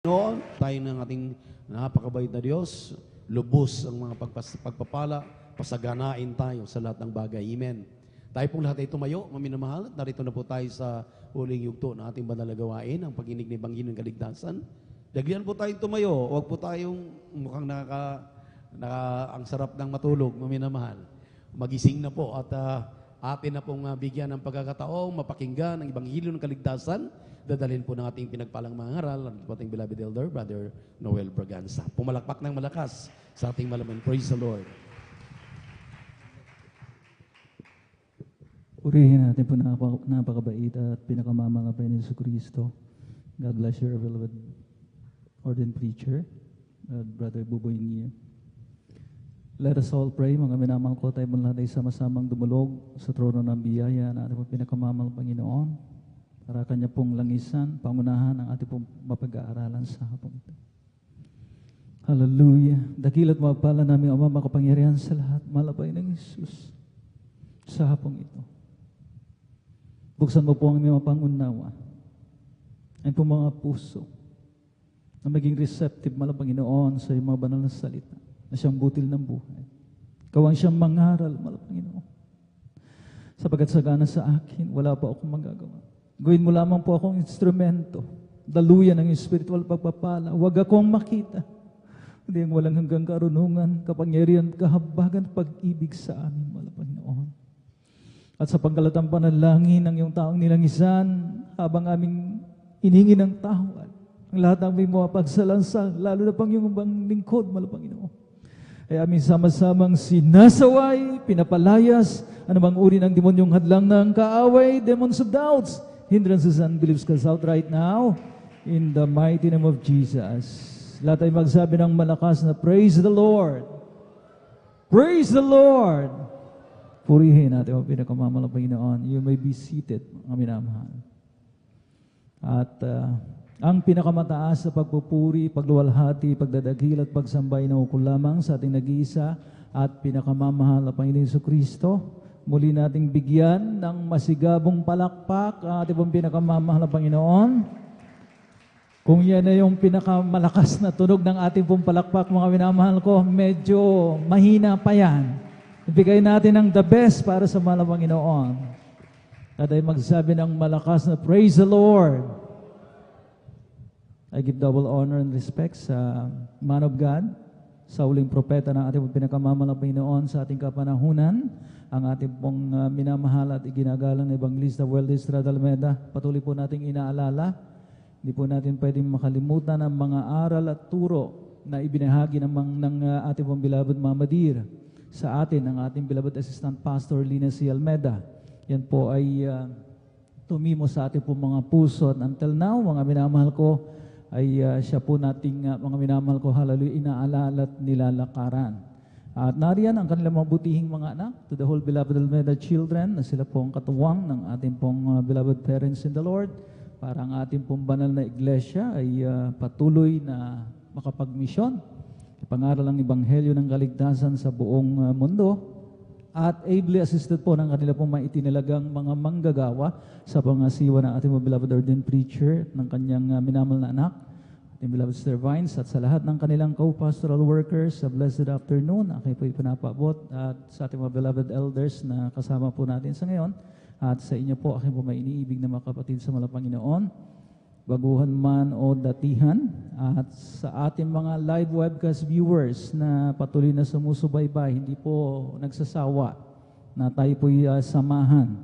Noon, tayo ng ating napakabait na Diyos, lubos ang mga pagpapala, pasaganain tayo sa lahat ng bagay. Amen. Tayo pong lahat ay tumayo, maminamahal, at narito na po tayo sa huling yugto na ating banal na gawain, ang pag-inig ng Ebanghelyo ng Kaligtasan. Daglian po tayong tumayo, huwag po tayong mukhang ang sarap ng matulog, maminamahal. Magising na po at atin na pong bigyan ng pagkakataong mapakinggan ang Ebanghelyo ng Kaligtasan. Dadalhin po ng ating pinagpalang mga ngaral, ang ating beloved elder, Brother Noel Braganza. Pumalakpak ng malakas sa ating malaman. Praise the Lord. Purihin natin po napakabait at pinakamamangapay ni Jesucristo. God bless you, beloved ordained preacher, Brother Buboy Nier. Let us all pray. Mga minamahal ko, tayo mula tayo sama-samang dumulog sa trono ng biyaya na ating po pinakamamahal Panginoon. Para Kanya pong langisan, pangunahan ang ating pong mapag-aaralan sa hapong ito. Hallelujah. Dakila't mapala namin, Ama, makapangyarihan sa lahat. Malapay ng Jesus sa hapong ito. Buksan mo po ang aming mapangunawa. Ang pong mga puso na maging receptive, Panginoon, sa iyong mga banal na salita na siyang butil ng buhay. Ikaw ang siyang mangaral, Panginoon. Sapagat sagana sa akin, wala pa akong magagawa. Gawin mo lamang po akong instrumento, daluyan ng spiritual pagpapala. Huwag akong makita. Hindi ang walang hanggang karunungan, kapangyarihan, kahabagan, pag-ibig sa amin, Panginoon. At sa pangkalatang panalangin ng iyong taong nilangisan, habang aming hiningi ng tawad, ang lahat ng may mga pagsalansang, lalo na pang iyong bang lingkod, Panginoon, ay aming sama-samang sinasaway, pinapalayas, anumang uri ng demonyong hadlang ng kaaway, demons of doubts, hindrances and beliefs cast out right now, in the mighty name of Jesus. Lahat ay magsabi ng malakas na, praise the Lord! Praise the Lord! Purihin natin ang pinakamamahal na Panginoon. You may be seated, mga minamahal. At ang pinakamataas sa pagpupuri, pagluwalhati, pagdadagil at pagsambay na ukol lamang sa ating nag-iisa at pinakamamahal na Panginoon Jesucristo. Muli nating bigyan ng masigabong palakpak ang ating pong pinakamamahal na Panginoon. Kung yan na yung pinakamalakas na tunog ng ating pong palakpak, mga minamahal ko, medyo mahina pa yan. Ibigay natin ang the best para sa mahal na Panginoon. At ay magsabi ng malakas na, praise the Lord! I give double honor and respect sa man of God, sa huling propeta ng ating pinakamamahal na Panginoon sa ating kapanahunan, ang ating pong minamahal at iginagalang na Evangelista Weldes Radalmeda. Patuloy po nating inaalala. Hindi po natin pwedeng makalimutan ang mga aral at turo na ibinahagi ng ating pong beloved Mama Dear sa atin, ang ating beloved Assistant Pastor Lina C. Almeda. Yan po ay tumimo sa ating pong mga puso. At until now, mga minamahal ko, ay siya po nating mga minamahal ko, hallelujah, inaalala at nilalakaran. At nariyan ang kanilang mabutihing mga anak, to the whole beloved Almeda children, na sila po ang katuwang ng ating pong beloved parents in the Lord, para ang ating pong banal na iglesia ay patuloy na makapagmisyon, ipangaral ang Ebanghelyo ng Kaligtasan sa buong mundo, at ably assisted po ng kanila pong maitinalagang mga manggagawa sa pangasiwa ng ating beloved ordained preacher, ng kanyang minamahal na anak, ating beloved Sister Vines, at sa lahat ng kanilang co-pastoral workers, sa blessed afternoon, aking po ipinapabot, at sa ating mga beloved elders na kasama po natin sa ngayon, at sa inyo po, aking po may iniibig na mga kapatid sa malang Panginoon, baguhan man o datihan, at sa ating mga live webcast viewers na patuloy na sumusubaybay, hindi po nagsasawa na tayo po'y samahan.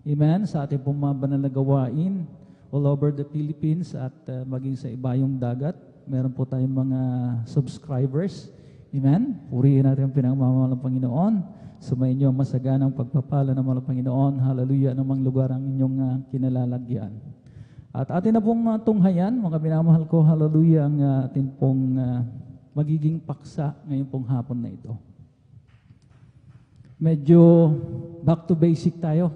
Amen? Sa ating pong mga banal na gawain, all over the Philippines at maging sa ibayong dagat, meron po tayong mga subscribers. Amen? Purihin natin ang pinagmamahal ng Panginoon. Sumayin niyo ang masaganang pagpapala ng mga Panginoon. Hallelujah, anumang lugar ang inyong kinalalagyan. At atin na pong tunghayan, mga pinamahal ko, hallelujah, ang atin pong magiging paksa ngayon pong hapon na ito. Medyo back to basic tayo.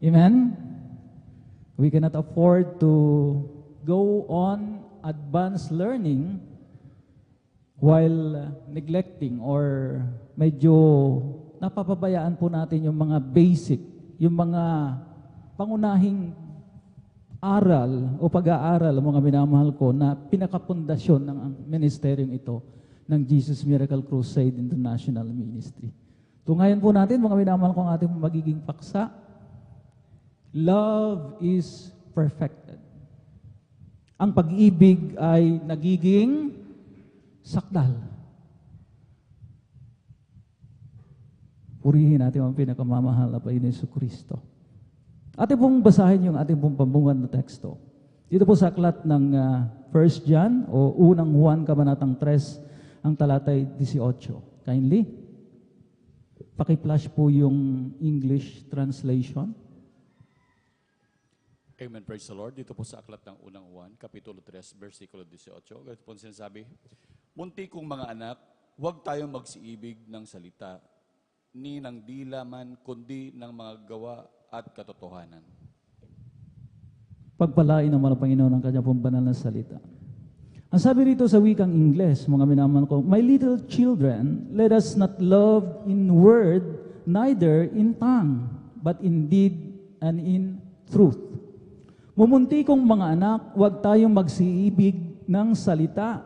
Amen? We cannot afford to go on advanced learning while neglecting or medyo napapabayaan po natin yung mga basic, yung mga pangunahing aral o pag-aaral, mga minamahal ko, na pinakapundasyon ng ministeryong ito ng Jesus Miracle Crusade International Ministry. Tungayan po natin, mga minamahal ko, ang ating magiging paksa. Love is perfected. Ang pag-ibig ay nagiging sakdal. Purihin natin ang pinakamamahal na Panginoon Jesucristo. Ating pong basahin yung ating pong pambungan na teksto. Dito po sa aklat ng 1 John o unang Juan, kabanatang 3, ang talatay 18. Kindly, paki-flash po yung English translation. Amen, praise the Lord. Dito po sa aklat ng unang Juan, kapitulo 3, versikulo 18. Ganito po sinasabi, munti kong mga anak, huwag tayong magsiibig ng salita, ni ng dila man, kundi ng mga gawa at katotohanan. Pagpalain naman ang Panginoon ang kanyang pong banal na salita. Ang sabi rito sa wikang Ingles, mga minamahal ko, my little children, let us not love in word, neither in tongue, but in deed and in truth. Mumunti kong mga anak, huwag tayong magsiibig ng salita,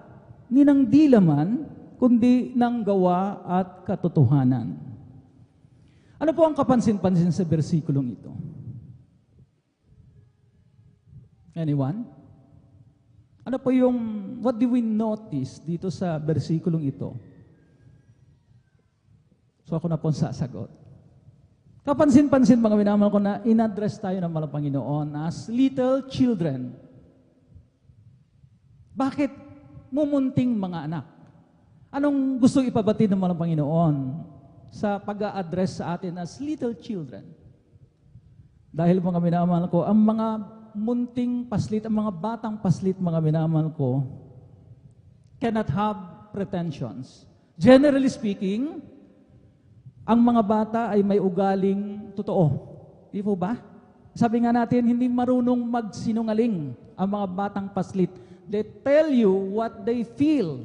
ni ng dila man, kundi ng gawa at katotohanan. Ano po ang kapansin-pansin sa bersikulong ito? Anyone? Ano po yung, what do we notice dito sa bersikulong ito? So ako na po sasagot. Kapansin-pansin, mga minamahal ko, na in-address tayo ng mga Panginoon as little children. Bakit mumunting mga anak? Anong gusto ipabatid ng mga Panginoon sa pag-a-address sa atin as little children? Dahil, mga minamahal ko, ang mga munting paslit, ang mga batang paslit, mga minamahal ko, cannot have pretensions. Generally speaking, ang mga bata ay may ugaling totoo. Di po ba? Sabi nga natin, hindi marunong magsinungaling ang mga batang paslit. They tell you what they feel.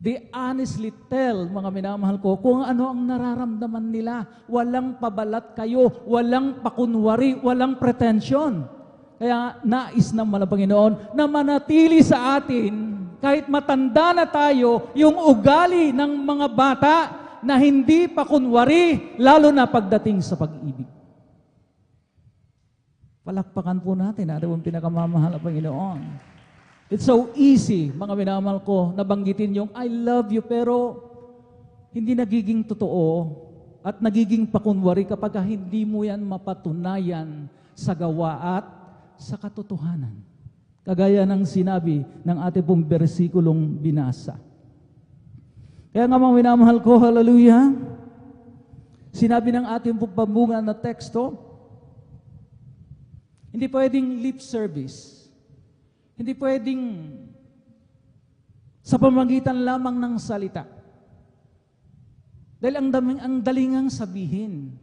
They honestly tell, mga minamahal ko, kung ano ang nararamdaman nila. Walang pabalat kayo, walang pakunwari, walang pretensyon. Kaya nais ng mga Panginoon na manatili sa atin, kahit matanda na tayo, yung ugali ng mga bata na hindi pakunwari, lalo na pagdating sa pag-ibig. Palakpakan po natin, ating pinakamamahal na Panginoon. It's so easy, mga minamahal ko, nabanggitin yung I love you, pero hindi nagiging totoo at nagiging pakunwari kapag hindi mo yan mapatunayan sa gawa at sa katotohanan. Kagaya ng sinabi ng ating pong bersikulong binasa. Kaya nga, mga minamahal ko, hallelujah, sinabi ng ating pong pambungan na teksto, hindi pwedeng lip service. Hindi pwedeng sa pamamagitan lamang ng salita. Dahil ang dalingang sabihin.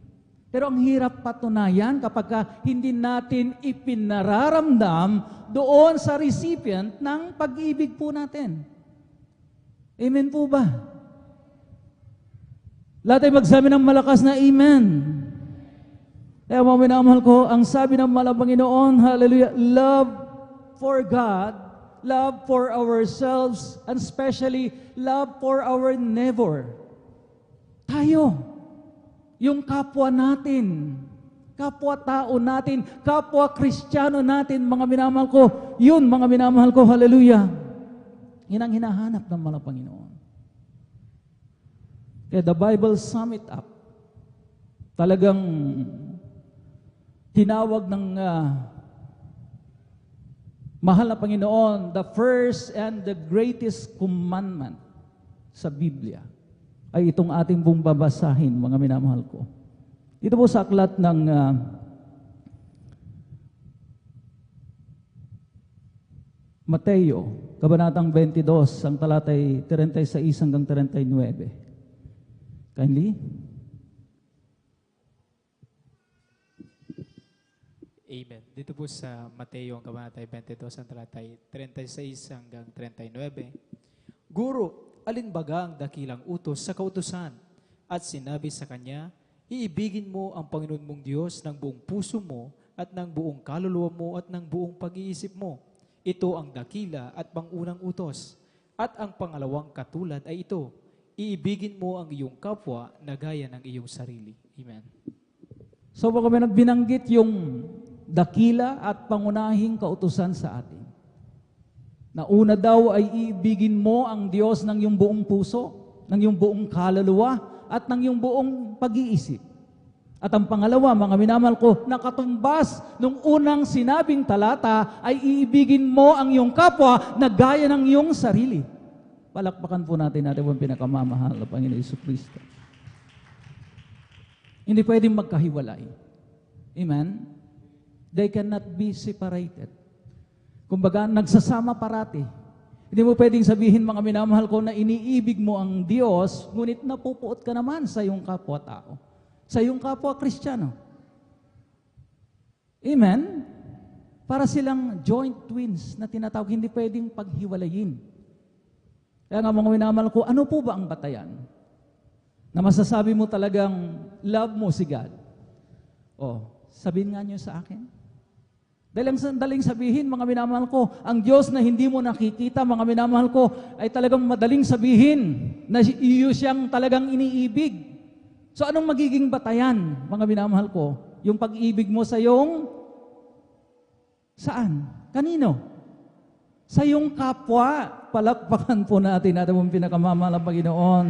Pero ang hirap patunayan kapag hindi natin ipinararamdam doon sa recipient ng pag-ibig po natin. Amen po ba? Lahat ay magsabi ng malakas na amen. Kaya, mga minamahal ko, ang sabi ng Panginoon, hallelujah, love for God, love for ourselves, and especially love for our neighbor. Tayo, yung kapwa natin, kapwa-tao natin, kapwa-Kristiyano natin, mga minamahal ko, yun, mga minamahal ko, hallelujah, yun ang hinahanap ng mga Panginoon. Kaya the Bible sum it up. Talagang tinawag ng mahal na Panginoon, the first and the greatest commandment sa Biblia ay itong ating pong babasahin, mga minamahal ko. Ito po sa aklat ng Mateo, kabanatang 22, ang talatay 36 hanggang 39. Kindly. Amen. Dito po sa Mateo, ang kabanatay 22, ang talatay 36 hanggang 39. Guro, alin baga ang dakilang utos sa kautusan? At sinabi sa kanya, iibigin mo ang Panginoon mong Diyos ng buong puso mo, at ng buong kaluluwa mo at ng buong pag-iisip mo. Ito ang dakila at pangunang utos. At ang pangalawang katulad ay ito, iibigin mo ang iyong kapwa na gaya ng iyong sarili. Amen. So baka may nagbinanggit yung dakila at pangunahing kautusan sa atin. Na una daw ay iibigin mo ang Diyos ng iyong buong puso, ng iyong buong kaluluwa, at ng iyong buong pag-iisip. At ang pangalawa, mga minamahal ko, nakatumbas nung unang sinabing talata ay iibigin mo ang iyong kapwa na gaya ng iyong sarili. Palakpakan po natin ang pinakamamahal na Panginoon Jesucristo. Hindi pwedeng magkahiwalay. Amen? They cannot be separated. Kumbaga, nagsasama parati. Hindi mo pwedeng sabihin, mga minamahal ko, na iniibig mo ang Diyos, ngunit napupuot ka naman sa iyong kapwa-tao. Sa iyong kapwa-Kristiyano. Amen? Para silang joint twins na tinatawag, hindi pwedeng paghiwalayin. Kaya nga mga minamahal ko, ano po ba ang batayan? Na masasabi mo talagang love mo si God. Sabihin nga niyo sa akin. Dahil ang sandaling sabihin, mga minamahal ko, ang Diyos na hindi mo nakikita, mga minamahal ko, ay talagang madaling sabihin na iyo siyang talagang iniibig. So anong magiging batayan, mga minamahal ko? Yung pag-ibig mo sa iyong saan? Kanino? Sa iyong kapwa. Palakpakan po natin ang pinakamamahal ng Panginoon.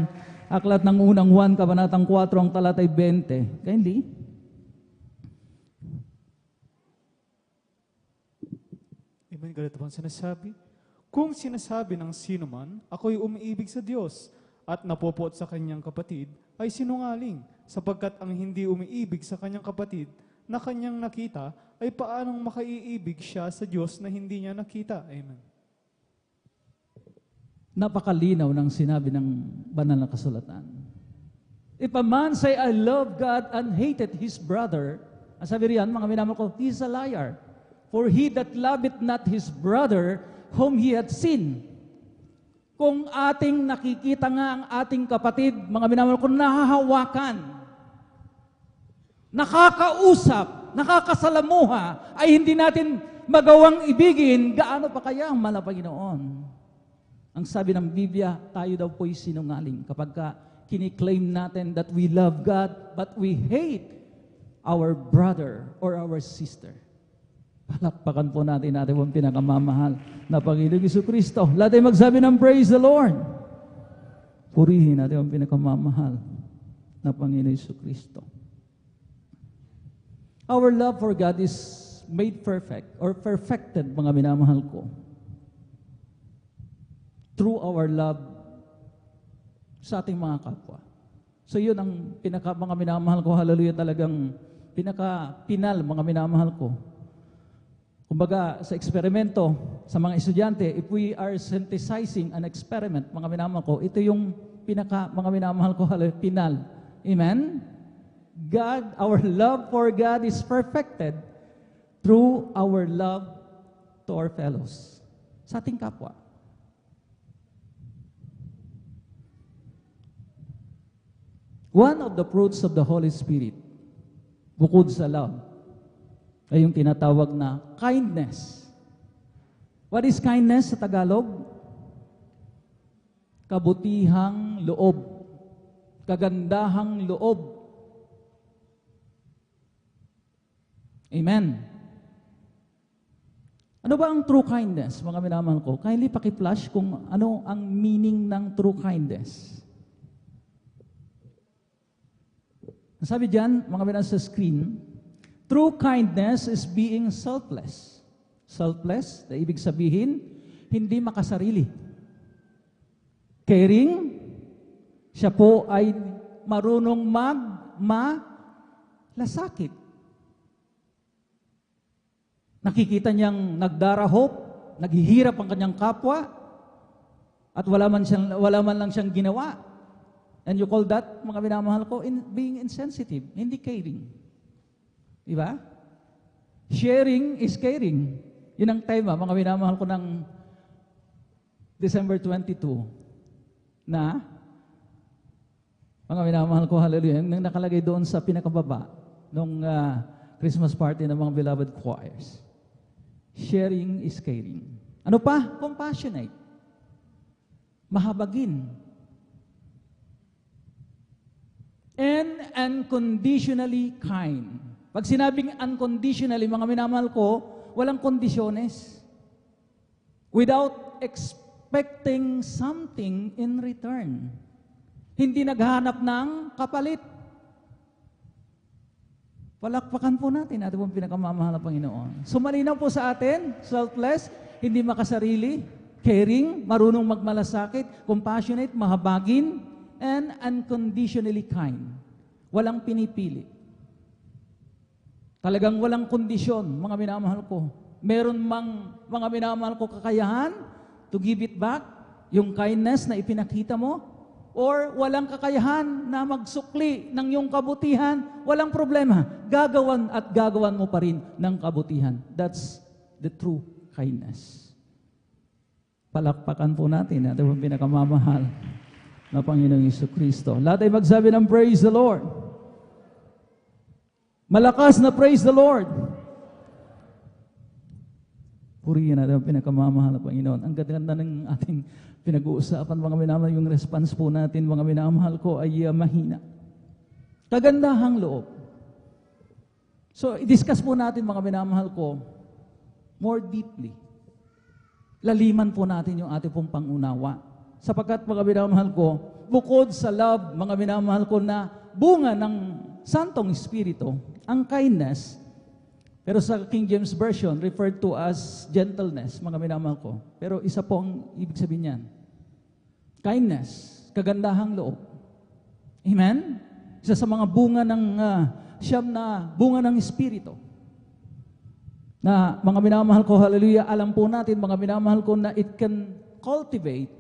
Aklat ng unang Juan, kabanatang 4, ang talatay 20. Kindly. Amen. Ganito bang sinasabi? Kung sinasabi ng sino man, ako'y umiibig sa Diyos at napopuot sa kanyang kapatid, ay sinungaling, sapagkat ang hindi umiibig sa kanyang kapatid na kanyang nakita, ay paanong makaiibig siya sa Diyos na hindi niya nakita? Amen. Napakalinaw ng sinabi ng banal na kasulatan. If a man say, I love God and hated his brother, ang sabi riyan, mga minamahal ko, he is a liar. For he that loveth not his brother, whom he hath seen. Kung ating nakikita nga ang ating kapatid, mga minamahal ko, nahahawakan, nakakausap, nakakasalamuha, ay hindi natin magawang ibigin, gaano pa kaya ang mahal na Panginoon? Ang sabi ng Biblia, tayo daw po'y sinungaling kapag kiniklaim natin that we love God, but we hate our brother or our sister. Palakpakan po natin ang pinakamamahal na Panginoong Jesucristo. Lahat ay magsabi ng praise the Lord. Purihin natin ang pinakamamahal na Panginoong Jesucristo. Our love for God is made perfect or perfected, mga minamahal ko, through our love sa ating mga kapwa. So yun ang mga minamahal ko, hallelujah, talagang pinaka-pinal, mga minamahal ko. Kumbaga, sa eksperimento, sa mga estudyante, if we are synthesizing an experiment, mga minamahal ko, ito yung mga minamahal ko, hallelujah, pinal. Amen? God, our love for God is perfected through our love to our fellows. Sa ating kapwa. One of the fruits of the Holy Spirit, bukod sa love, ay yung tinatawag na kindness. What is kindness sa Tagalog? Kabutihang loob. Kagandahang loob. Amen. Ano ba ang true kindness, mga minamahal ko? Kindly paki-flash kung ano ang meaning ng true kindness. Sabi diyan, mga minamahal sa screen, true kindness is being selfless. Selfless, na ibig sabihin, hindi makasarili. Caring, siya po ay marunong malasakit. Nakikita niyang nagdarahop, naghihirap ang kanyang kapwa, at wala man lang siyang ginawa. And you call that, mga minamahal ko, being insensitive, hindi caring. Diba? Sharing is caring. Yun ang tema, mga minamahal ko, ng December 22, na, mga minamahal ko, hallelujah, nang nakalagay doon sa pinakababa, nung Christmas party ng mga beloved choirs. Sharing is caring. Ano pa? Compassionate. Mahabagin. And unconditionally kind. Pag sinabing unconditionally, mga minamahal ko, walang kondisyones. Without expecting something in return. Hindi naghahanap ng kapalit. Palakpakan po natin ating pong pinakamamahal na Panginoon. So malinaw po sa atin, selfless, hindi makasarili, caring, marunong magmalasakit, compassionate, mahabagin, and unconditionally kind. Walang pinipili. Talagang walang kondisyon, mga minamahal ko. Meron mang mga minamahal ko kakayahan to give it back, yung kindness na ipinakita mo, or walang kakayahan na magsukli ng iyong kabutihan, walang problema. Gagawan at gagawan mo pa rin ng kabutihan. That's the true kindness. Palakpakan po natin at ang pinakamamahal na Panginoong Jesucristo. Lahat ay magsabi ng praise the Lord. Malakas na praise the Lord. Purihin natin ang pinakamamahal na Panginoon. Ang ganda ng ating pinag-uusapan, mga minamahal, yung response po natin, mga minamahal ko, ay mahina. Kagandahang loob. So, i-discuss po natin, mga minamahal ko, more deeply. Laliman po natin yung ating pong pangunawa. Sapagkat, mga minamahal ko, bukod sa love, mga minamahal ko, na bunga ng Santong Espiritu, ang kindness, pero sa King James Version, referred to as gentleness, mga minamahal ko. Pero isa po ang ibig sabihin niyan. Kindness, kagandahang loob. Amen? Isa sa mga bunga ng siyam na bunga ng Espiritu. Na mga minamahal ko, hallelujah, alam po natin, mga minamahal ko, na it can cultivate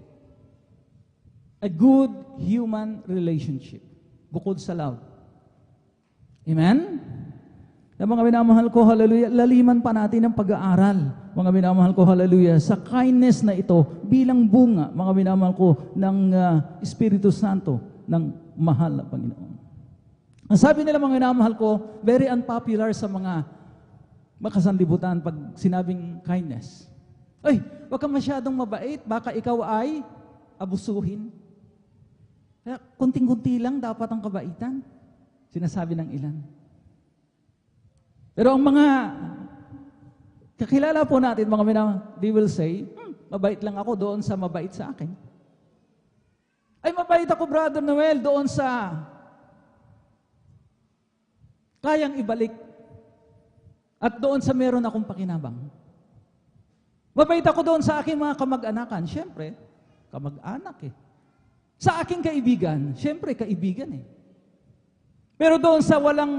a good human relationship. Bukod sa love. Amen? Na mga minamahal ko, hallelujah, laliman pa natin ang pag-aaral, mga minamahal ko, hallelujah, sa kindness na ito bilang bunga, mga minamahal ko, ng Espiritu Santo ng mahal na Panginoon. Ang sabi nila, mga minamahal ko, very unpopular sa mga makasanlibutan pag sinabing kindness. Ay, wag kang masyadong mabait, baka ikaw ay abusuhin. Kaya kunting-kunti lang dapat ang kabaitan, sinasabi ng ilan. Pero ang mga kakilala po natin, mga minamahal, they will say, mabait lang ako doon sa mabait sa akin. Ay, mabait ako, Brother Noel, doon sa kayang ibalik at doon sa meron akong pakinabang. Mabait ako doon sa aking mga kamag-anakan. Siyempre, kamag-anak eh. Sa aking kaibigan, siyempre, kaibigan eh. Pero doon sa walang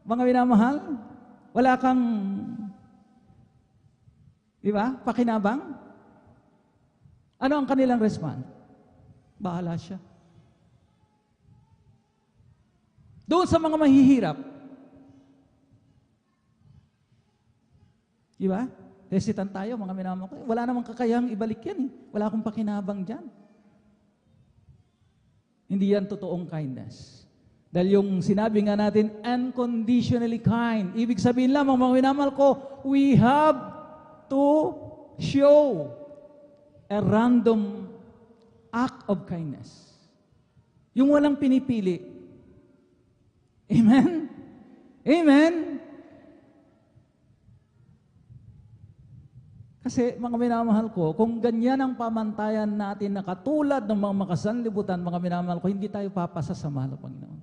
mga minamahal, wala kang, di ba, pakinabang? Ano ang kanilang response? Bahala siya. Doon sa mga mahihirap, di ba? Hesitant tayo, mga minamahal ko. Wala namang kakayahang ibalik yan eh. Wala akong pakinabang dyan. Hindi yan totoong kindness. Dahil yung sinabi nga natin, unconditionally kind. Ibig sabihin lamang, mga minamahal ko, we have to show a random act of kindness. Yung walang pinipili. Amen? Amen? Kasi, mga minamahal ko, kung ganyan ang pamantayan natin na katulad ng mga makasanlibutan, mga minamahal ko, hindi tayo papasa sa mahal ng Panginoon.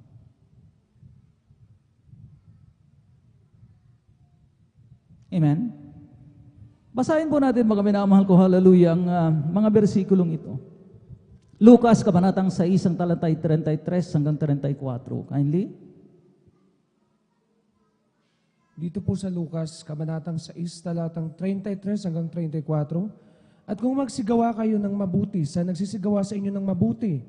Amen? Basahin po natin, mga minamahal ko, hallelujah, ang mga bersikulong ito. Lucas, kabanatang 6, ang talatay 33 hanggang 34. Kindly. Dito po sa Lucas, kabanatang 6, talatang 33 hanggang 34. At kung magsigawa kayo ng mabuti sa nagsisigawa sa inyo ng mabuti,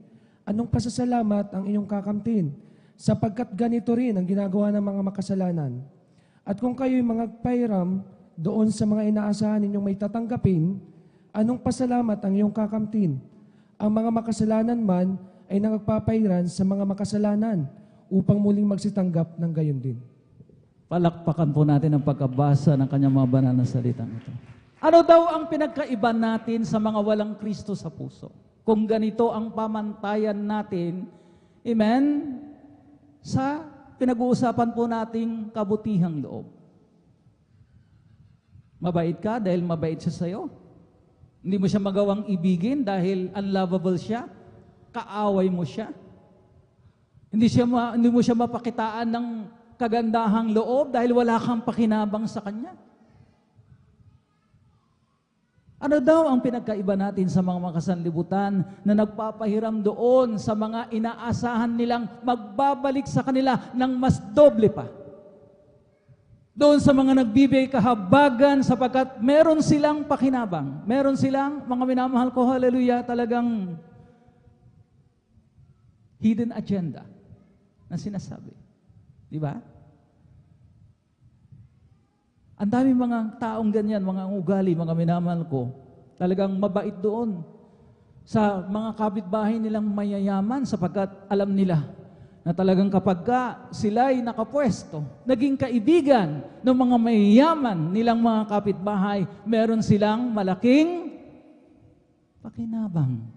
anong pasasalamat ang inyong kakamtin? Sapagkat ganito rin ang ginagawa ng mga makasalanan. At kung kayo'y mga pairam doon sa mga inaasahan ninyong may tatanggapin, anong pasalamat ang iyong kakamtin? Ang mga makasalanan man ay nagpapairan sa mga makasalanan upang muling magsitanggap ng gayon din. Palakpakan po natin ang pagkabasa ng kanyang mga banal na salitang ito. Ano daw ang pinagkaiba natin sa mga walang Kristo sa puso? Kung ganito ang pamantayan natin, amen, sa pinag-uusapan po nating kabutihang loob. Mabait ka dahil mabait siya sa'yo. Hindi mo siya magawang ibigin dahil unlovable siya. Kaaway mo siya. Hindi mo siya mapakitaan ng kagandahang loob dahil wala kang pakinabang sa kanya. Ano daw ang pinagkaiba natin sa mga makasanlibutan na nagpapahiram doon sa mga inaasahan nilang magbabalik sa kanila ng mas doble pa? Doon sa mga nagbibigay kahabagan sapagkat meron silang pakinabang. Meron silang, mga minamahal ko, hallelujah, talagang hidden agenda na sinasabi. Di ba? Ang daming mga taong ganyan, mga ugali, mga minamahal ko, talagang mabait doon sa mga kapitbahay nilang mayayaman sapagkat alam nila na talagang kapag sila'y nakapwesto, naging kaibigan ng mga mayayaman nilang mga kapitbahay, meron silang malaking pakinabang.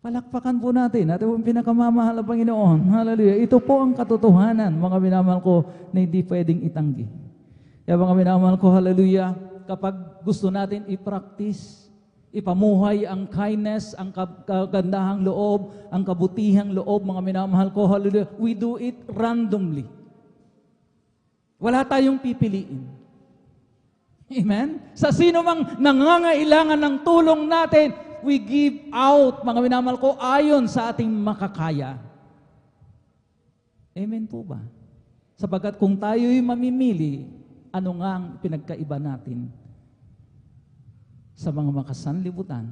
Palakpakan po natin at yung pinakamamahal na Panginoon. Hallelujah. Ito po ang katotohanan, mga minamahal ko, na hindi pwedeng itanggi. Kaya mga minamahal ko, hallelujah, kapag gusto natin i-practice, ipamuhay ang kindness, ang kagandahang loob, ang kabutihang loob, mga minamahal ko, hallelujah, we do it randomly. Wala tayong pipiliin. Amen? Sa sino mang nangangailangan ng tulong natin, we give out, mga minamahal ko, ayon sa ating makakaya. Amen po ba? Sapagkat kung tayo'y mamimili, ano nga ang pinagkaiba natin sa mga makasanlibutan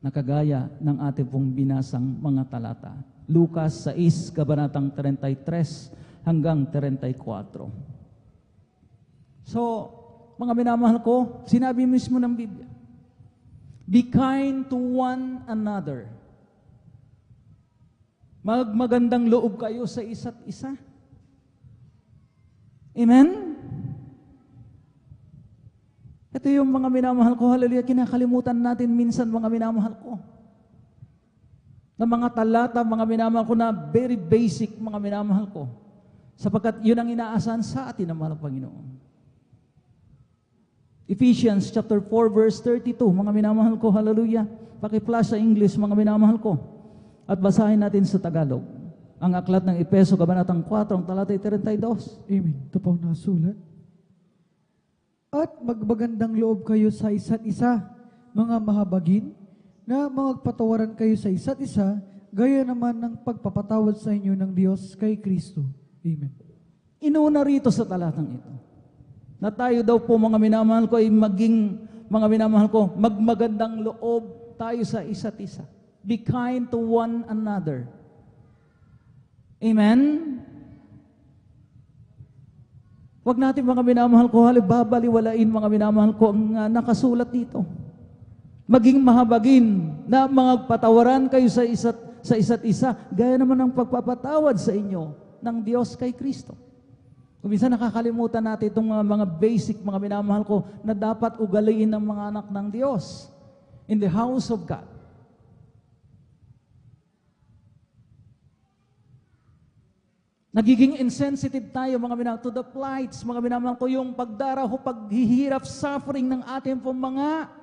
na kagaya ng ating pong binasang mga talata. Lucas 6, kabanatang 33 hanggang 34. So, mga minamahal ko, sinabi mismo ng Biblia, be kind to one another. Magmagandang loob kayo sa isa't isa. Amen? Ito yung mga minamahal ko, hallelujah, kinakalimutan natin minsan, mga minamahal ko. Na mga talata, mga minamahal ko na very basic, mga minamahal ko. Sapagkat yun ang inaasahan sa atin ng mahal Panginoon. Ephesians chapter 4 verse 32, mga minamahal ko, hallelujah. Paki-flash sa English, mga minamahal ko. At basahin natin sa Tagalog. Ang aklat ng Epeso, kabanatang 4, ang talatay 32. Amen. Ito po ang nasulat. At magbagandang loob kayo sa isa't isa, mga mahabagin, na magpatawaran kayo sa isa't isa, gaya naman ng pagpapatawad sa inyo ng Diyos kay Kristo. Amen. Inuuna rito sa talatang ito, na tayo daw po, mga minamahal ko, ay maging, mga minamahal ko, magmagandang loob tayo sa isa't isa. Be kind to one another. Amen? Huwag natin, mga minamahal ko, babaliwalain, mga minamahal ko, ang nakasulat dito. Maging mahabagin na mga patawaran kayo sa isa't isa, gaya naman ng pagpapatawad sa inyo ng Diyos kay Kristo. Kung minsan nakakalimutan natin itong mga basic, mga minamahal ko, na dapat ugaliin ng mga anak ng Diyos in the house of God. Nagiging insensitive tayo, mga minamahal, to the plights, mga minamahal ko, yung pagdaraho, paghihirap, suffering ng ating pong mga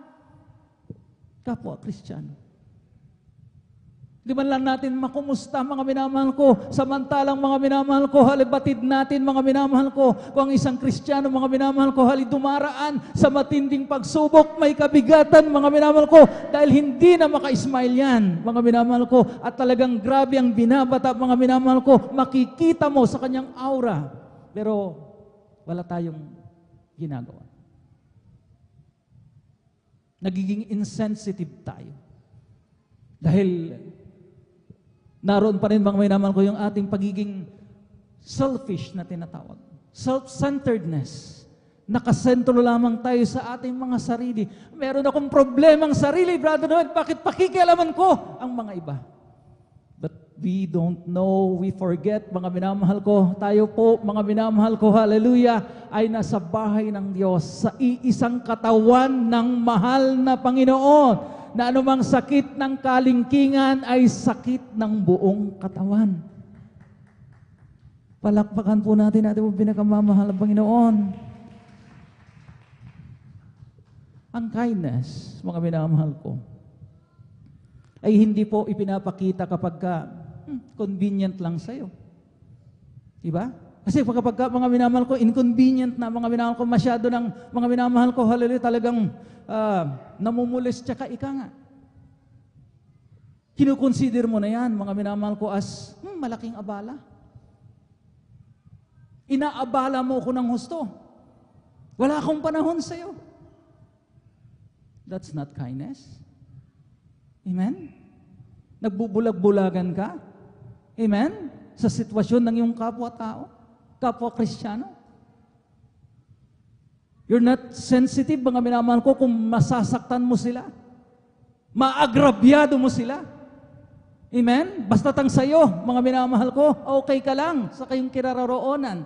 kapwa Kristiyano. Di man lang natin makumusta, mga minamahal ko, samantalang, mga minamahal ko, halibatid natin, mga minamahal ko, kung ang isang Kristiyano, mga minamahal ko, dumaraan sa matinding pagsubok, may kabigatan, mga minamahal ko, dahil hindi na maka-smile yan, mga minamahal ko, at talagang grabe ang binabata, mga minamahal ko, makikita mo sa kanyang aura, pero wala tayong ginagawa. Nagiging insensitive tayo. Dahil naroon pa rin, mga minamahal ko, yung ating pagiging selfish na tinatawag. Self-centeredness. Nakasentro lamang tayo sa ating mga sarili. Meron akong problemang sarili, Brother Noel, bakit pakikialaman ko ang mga iba? But We don't know, we forget, mga minamahal ko. Tayo po, mga minamahal ko, hallelujah, ay nasa bahay ng Diyos, sa iisang katawan ng mahal na Panginoon, na anumang sakit ng kalingkingan ay sakit ng buong katawan. Palakpakan po natin po pinakamamahal ng Panginoon. Ang kindness, mga minamahal ko, ay hindi po ipinapakita kapag convenient lang sa'yo. Diba? Kasi kapag mga minamahal ko, inconvenient na mga minamahal ko, masyado ng mga minamahal ko, hallelujah, talagang namumulis tsaka ika nga. Kinukonsider mo na yan, mga minamahal ko, as malaking abala. Inaabala mo ko ng husto. Wala akong panahon sa'yo. That's not kindness. Amen? Nagbubulag-bulagan ka? Amen? Sa sitwasyon ng iyong kapwa-tao, kapwa-Kristiyano. You're not sensitive, mga minamahal ko, kung masasaktan mo sila. Maagrabyado mo sila. Amen? Basta't ang sayo, mga minamahal ko, okay ka lang sa kayong kiraroroonan.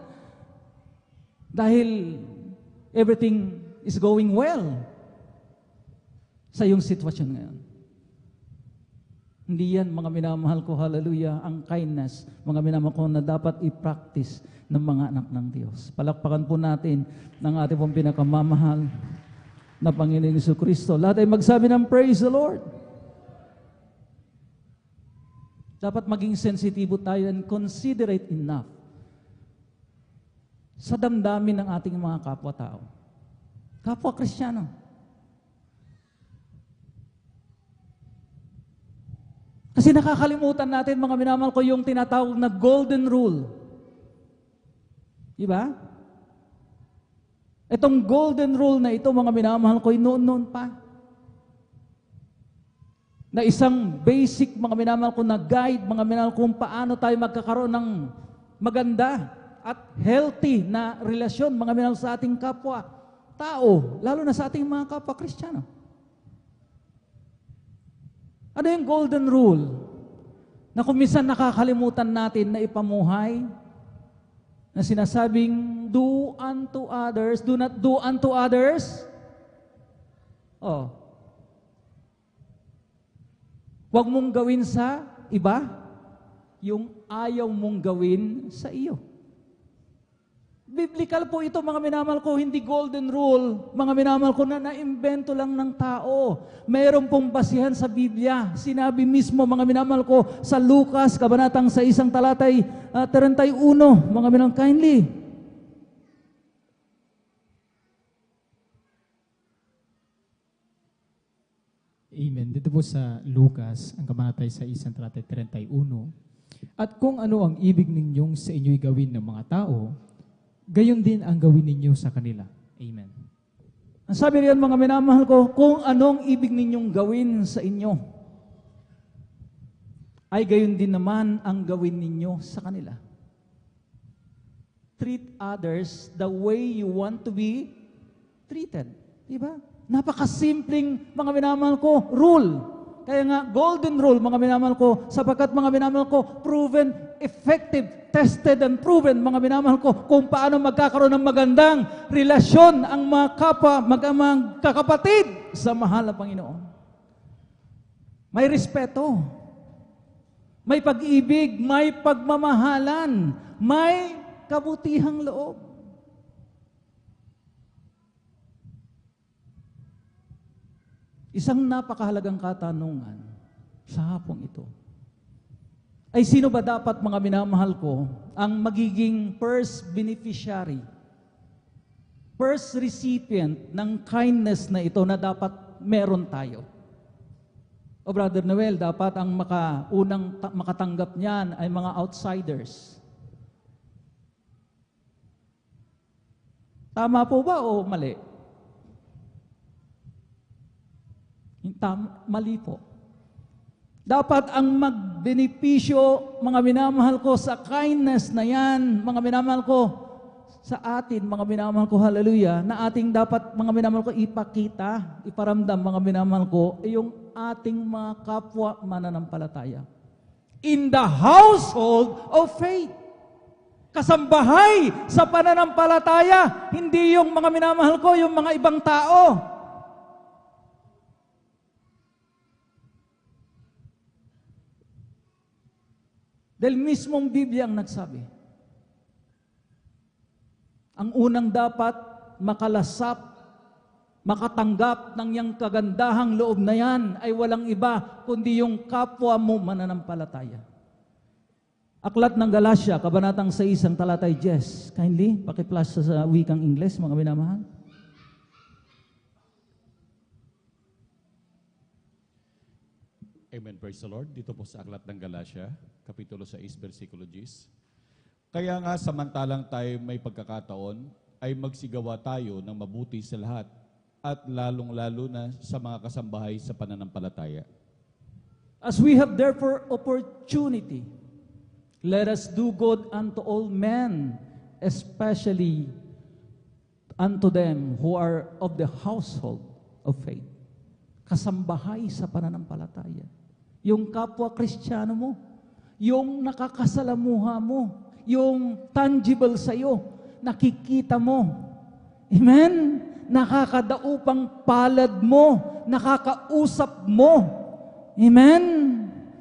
Dahil everything is going well sa iyong sitwasyon ngayon. Hindi yan, mga minamahal ko, hallelujah, ang kindness, mga minamahal ko, na dapat i-practice ng mga anak ng Diyos. Palakpakan po natin ng ating pong pinakamamahal na Panginoon Jesucristo. Lahat ay magsabi ng praise the Lord. Dapat maging sensitibo tayo and considerate enough sa damdamin ng ating mga kapwa-tao. Kapwa-Kristiyano. Kasi nakakalimutan natin, mga minamahal ko, yung tinatawag na golden rule. Diba? Itong golden rule na ito, mga minamahal ko, noon-noon pa. Na isang basic, mga minamahal ko, na guide, mga minamahal ko, kung paano tayo magkakaroon ng maganda at healthy na relasyon, mga minamahal, sa ating kapwa-tao, lalo na sa ating mga kapwa-Kristiyano. Ano yung golden rule? Na kung minsan nakakalimutan natin na ipamuhay, na sinasabing, do unto others, do not do unto others. Oh. Huwag mong gawin sa iba yung ayaw mong gawin sa iyo. Biblical po ito, mga minamahal ko, hindi golden rule, mga minamahal ko, na naimbento lang ng tao. Mayroon pong basihan sa Biblia. Sinabi mismo, mga minamahal ko, sa Lucas, kabanatang 6, talatay 31, mga minamahal, kindly. Amen. Dito po sa Lucas, ang kabanatay 6, talatay 31, at kung ano ang ibig ninyong sa inyo'y gawin ng mga tao, gayon din ang gawin ninyo sa kanila. Amen. Ang sabi riyan, mga minamahal ko, kung anong ibig ninyong gawin sa inyo, ay gayon din naman ang gawin ninyo sa kanila. Treat others the way you want to be treated. Diba? Napakasimpleng, mga minamahal ko, rule. Kaya nga, golden rule, mga minamahal ko, sapagkat, mga minamahal ko, proven, effective, tested and proven, mga minamahal ko, kung paano magkakaroon ng magandang relasyon ang mga kapwa, mga kakapatid sa mahal na Panginoon. May respeto, may pag-ibig, may pagmamahalan, may kabutihang loob. Isang napakahalagang katanungan sa hapong ito ay sino ba dapat, mga minamahal ko, ang magiging first beneficiary, first recipient ng kindness na ito na dapat meron tayo? O Brother Noel, dapat ang unang makatanggap niyan ay mga outsiders. Tama po ba o mali? Mali po. Dapat ang magbenepisyo, mga minamahal ko, sa kindness na yan, mga minamahal ko, sa atin, mga minamahal ko, hallelujah, na ating dapat, mga minamahal ko, ipakita, iparamdam, mga minamahal ko, yung ating mga kapwa mananampalataya. in the household of faith. Kasambahay sa pananampalataya, hindi yung mga minamahal ko, yung mga ibang tao. Dahil mismong Biblia ang nagsabi. Ang unang dapat makalasap, makatanggap ng yang kagandahang loob na yan ay walang iba kundi yung kapwa mo mananampalataya. Aklat ng Galatia, kabanatang 6, ang talatay 10. Kindly, paki-flash sa wikang Ingles, mga minamahal. Amen, praise the Lord. Dito po sa aklat ng Galatia, Kapitulo 6, versikulo 10. Kaya nga samantalang tayo may pagkakataon, ay magsigawa tayo ng mabuti sa lahat at lalong-lalo na sa mga kasambahay sa pananampalataya. As we have therefore opportunity, let us do good unto all men, especially unto them who are of the household of faith. Kasambahay sa pananampalataya. Yung kapwa Kristiyano mo, yung nakakasalamuha mo, yung tangible sa iyo, nakikita mo. Amen? Nakakadaupang palad mo, nakakausap mo. Amen?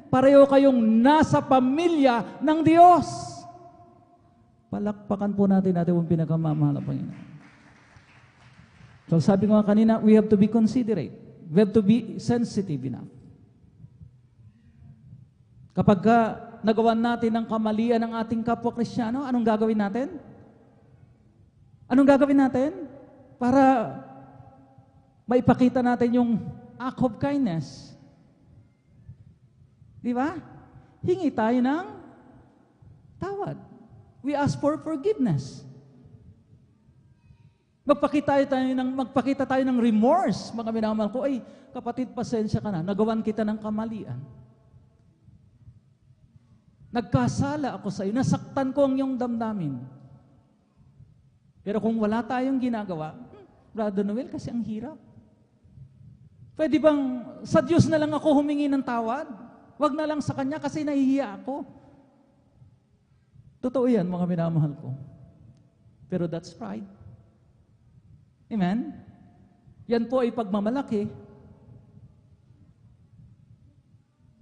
Pareho kayong nasa pamilya ng Diyos. Palakpakan po natin yung pinakamamahal na Panginoon. So sabi ko nga kanina, we have to be considerate. We have to be sensitive enough. Kapag nagawan natin ng kamalian ng ating kapwa Kristiyano, anong gagawin natin? Anong gagawin natin? Para maipakita natin yung act of kindness. Di ba? Hingi tayo ng tawad. We ask for forgiveness. Magpakita tayo ng remorse. Mga minamahal ko, ay, kapatid, pasensya ka na. Nagawan kita ng kamalian. Nagkasala ako sa iyo. Nasaktan ko ang iyong damdamin. Pero kung wala tayong ginagawa, Brother Noel, kasi ang hirap. Pwede bang sa Diyos na lang ako humingi ng tawad? Wag na lang sa Kanya kasi nahihiya ako. Totoo yan, mga minamahal ko. Pero that's pride. Amen? Yan po ay pagmamalaki.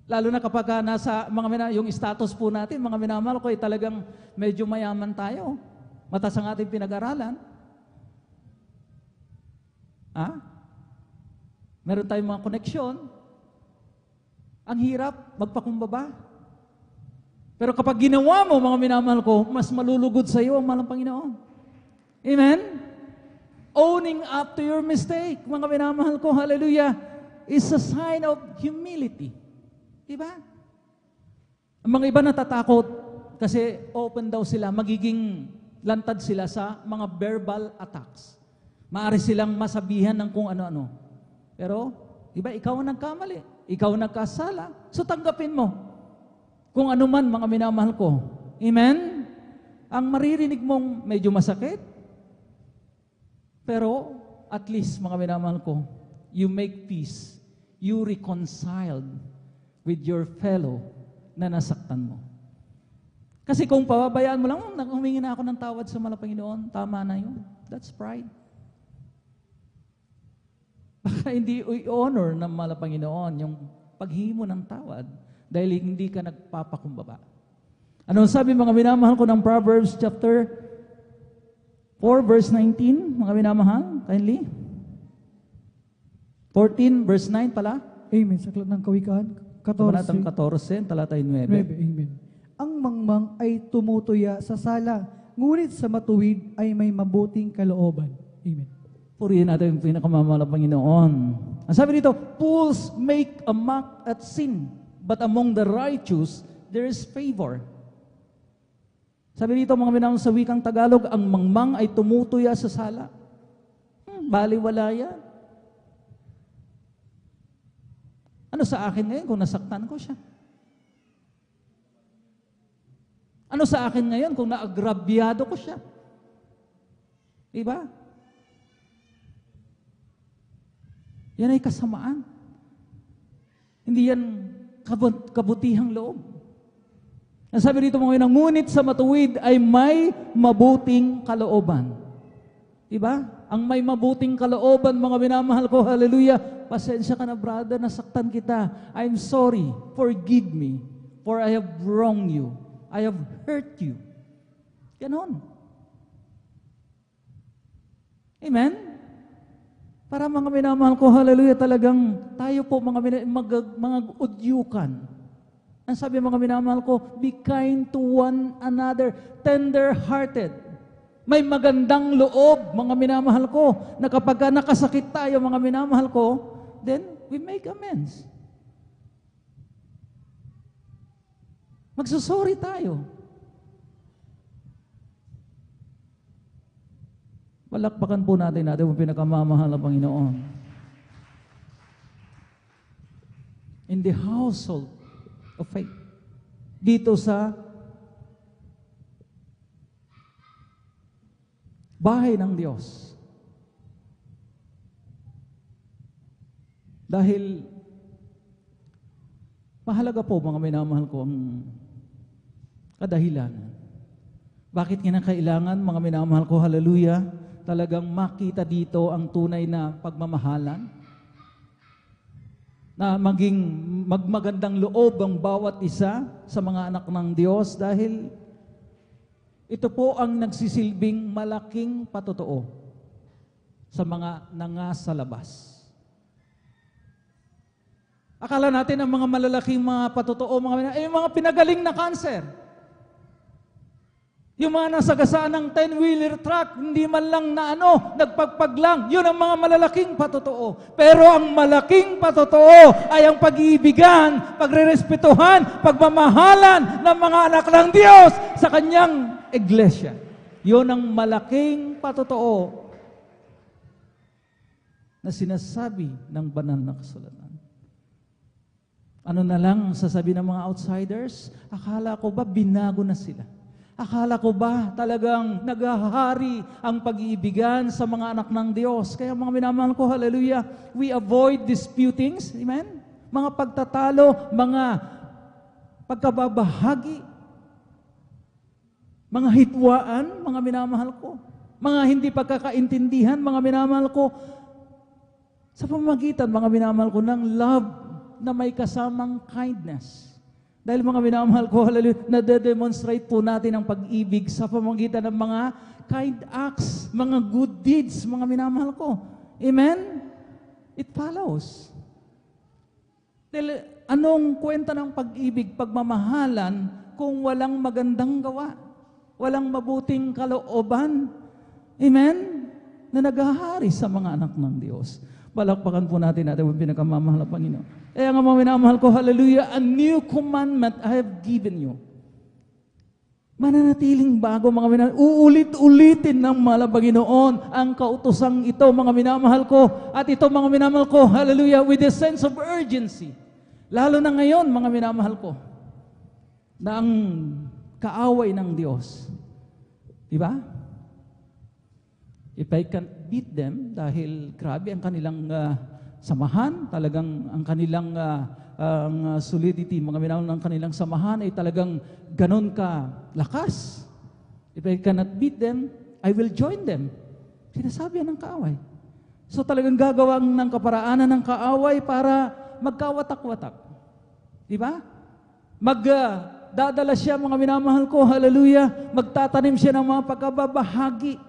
Lalo na kapag nasa yung status po natin, mga minamahal ko, ay talagang medyo mayaman tayo. Mataas ang ating pinag-aralan. Meron tayong mga koneksyon. Ang hirap magpakumbaba. Pero kapag ginawa mo, mga minamahal ko, mas malulugod sa iyo ang mahal ng Panginoon. Amen? Owning up to your mistake, mga minamahal ko, hallelujah, is a sign of humility. Diba? Ang mga iba natatakot kasi open daw sila, magiging lantad sila sa mga verbal attacks. Maaari silang masabihan ng kung ano-ano. Pero, diba, ikaw ang nagkamali. Ikaw nagkasala. So tanggapin mo. Kung ano man, mga minamahal ko. Amen? Ang maririnig mong medyo masakit. Pero, at least, mga minamahal ko, you make peace. You reconciled with your fellow na nasaktan mo. Kasi kung pababayaan mo lang, humingi na ako ng tawad sa mahal na Panginoon, tama na yun. That's pride. Baka hindi i-honor ng mahal na Panginoon yung paghimo ng tawad dahil hindi ka nagpapakumbaba. Ano sabi mga minamahal ko ng Proverbs chapter 4 verse 19, mga minamahal, kindly? 14 verse 9 pala? Amen. Sa aklat ng Kawikaan, 14. 14, 14. talatay 9. Amen. Ang mangmang ay tumutuya sa sala, ngunit sa matuwid ay may mabuting kalooban. Amen. Purihin natin yung pinakamamahal na Panginoon. Ang sabi dito, fools make a mock at sin, but among the righteous, there is favor. Sabi dito, mga minamahal sa wikang Tagalog, ang mangmang ay tumutuya sa sala. Baliwala yan. Ano sa akin ngayon kung nasaktan ko siya? Ano sa akin ngayon kung naagrabyado ko siya? Diba? Yan ay kasamaan. Hindi yan kabutihang loob. Ang sabi dito mga ngunit sa matuwid ay may mabuting kalooban. Diba? Ang may mabuting kalooban, mga minamahal ko, hallelujah. Pasensya ka na, brother, nasaktan kita. I'm sorry. Forgive me, for I have wronged you. I have hurt you. Ganon. Amen? Para mga minamahal ko, hallelujah, talagang tayo po mga udyukan. Ang sabi mga minamahal ko, be kind to one another, tender-hearted. May magandang loob, mga minamahal ko, na kapag nakasakit tayo, mga minamahal ko, then we make amends. Magsusorry tayo. Palakpakan po natin ang pinakamamahal na Panginoon. In the household of faith. Dito sa bahay ng Diyos. Dahil mahalaga po mga minamahal ko ang kadahilanan. Bakit kinakailangan mga minamahal ko, hallelujah, talagang makita dito ang tunay na pagmamahalan? Na maging magmagandang loob ang bawat isa sa mga anak ng Diyos dahil ito po ang nagsisilbing malaking patotoo sa mga nangasa labas. Akala natin ang mga malalaking mga patotoo, yung mga pinagaling na cancer. Yung mga nasagasaan ng 10-wheeler truck, hindi man lang nagpagpag lang. Yun ang mga malalaking patotoo. Pero ang malaking patotoo ay ang pag-iibigan, pagrerespetuhan, pagmamahalan ng mga anak ng Diyos sa kanyang iglesia. Yun ang malaking patotoo na sinasabi ng banal na kasulatan. Ano na lang sasabi ng mga outsiders? Akala ko ba binago na sila? Akala ko ba talagang naghahari ang pag-iibigan sa mga anak ng Diyos? Kaya mga minamahal ko, hallelujah, we avoid disputings, amen? Mga pagtatalo, mga pagkababahagi, mga hitwaan, mga minamahal ko, mga hindi pagkakaintindihan, mga minamahal ko, sa pamamagitan, mga minamahal ko, ng love na may kasamang kindness. Dahil mga minamahal ko, hallelujah, nade-demonstrate po natin ang pag-ibig sa pamamagitan ng mga kind acts, mga good deeds, mga minamahal ko. Amen? It follows. Dahil anong kwenta ng pag-ibig, pagmamahalan, kung walang magandang gawa, walang mabuting kalooban, amen? Na naghahari sa mga anak ng Diyos. Palakpakan po natin ang pinakamamahal na Panginoon. Kaya nga mga minamahal ko, hallelujah, a new commandment I have given you. Mananatiling bago, mga minamahal. Uulit-ulitin ng mahal Panginoon ang kautosang ito, mga minamahal ko. At ito, mga minamahal ko, hallelujah, with a sense of urgency. Lalo na ngayon, mga minamahal ko, na ang kaaway ng Diyos. Diba? If I can't beat them, dahil grabe ang kanilang samahan, talagang ang kanilang solidity, mga minamahal ng kanilang samahan ay talagang ganon ka lakas. If I cannot beat them, I will join them. Sinasabi yan ng kaaway. So talagang gagawang ng kaparaanan ng kaaway para magkawatak-watak. Diba? Magdadala siya, mga minamahal ko, hallelujah, magtatanim siya ng mga pagkababahagi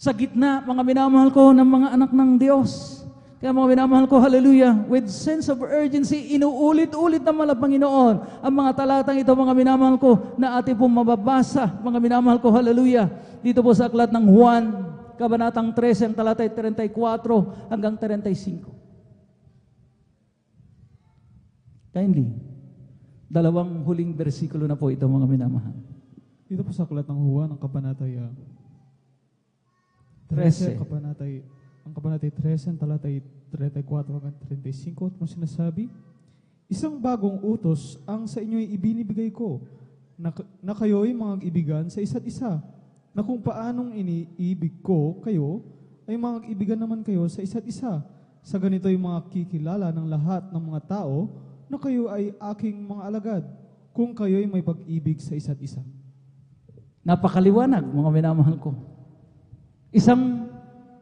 sa gitna, mga minamahal ko, ng mga anak ng Diyos. Kaya mga minamahal ko, hallelujah, with sense of urgency, inuulit-ulit ng mga Panginoon ang mga talatang ito, mga minamahal ko, na ating pong mababasa, mga minamahal ko, hallelujah, dito po sa aklat ng Juan, Kabanatang 13, ang talatay 34 hanggang 35. Kindly, dalawang huling bersikulo na po ito, mga minamahal. Dito po sa aklat ng Juan, ang kabanatay 13. Ang kabanatay 13, talatay 34 hanggang 35, at kung sinasabi, isang bagong utos ang sa inyo'y ibinibigay ko, na kayo'y mag-ibigan sa isa't isa, na kung paanong iniibig ko kayo, ay mag-ibigan naman kayo sa isa't isa. Sa ganito'y mga kikilala ng lahat ng mga tao, na kayo ay aking mga alagad, kung kayo'y may pag-ibig sa isa't isa. Napakaliwanag, mga minamahal ko. Isang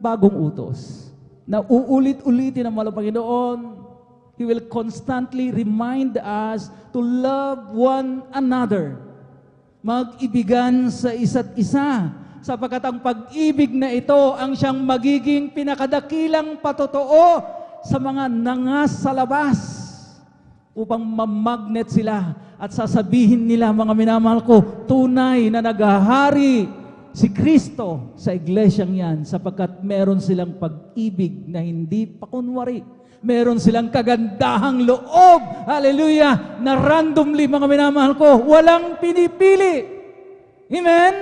bagong utos na uulit-ulitin ng mahal na Panginoon. He will constantly remind us to love one another. Mag-ibigan sa isa't isa. Sapagkat ang pag-ibig na ito ang siyang magiging pinakadakilang patotoo sa mga nangas sa labas upang mamagnet sila at sasabihin nila, mga minamahal ko, tunay na naghahari si Kristo sa iglesyang yan sapagkat meron silang pag-ibig na hindi pakunwari. Meron silang kagandahang loob, hallelujah, na randomly, mga minamahal ko, walang pinipili. Amen?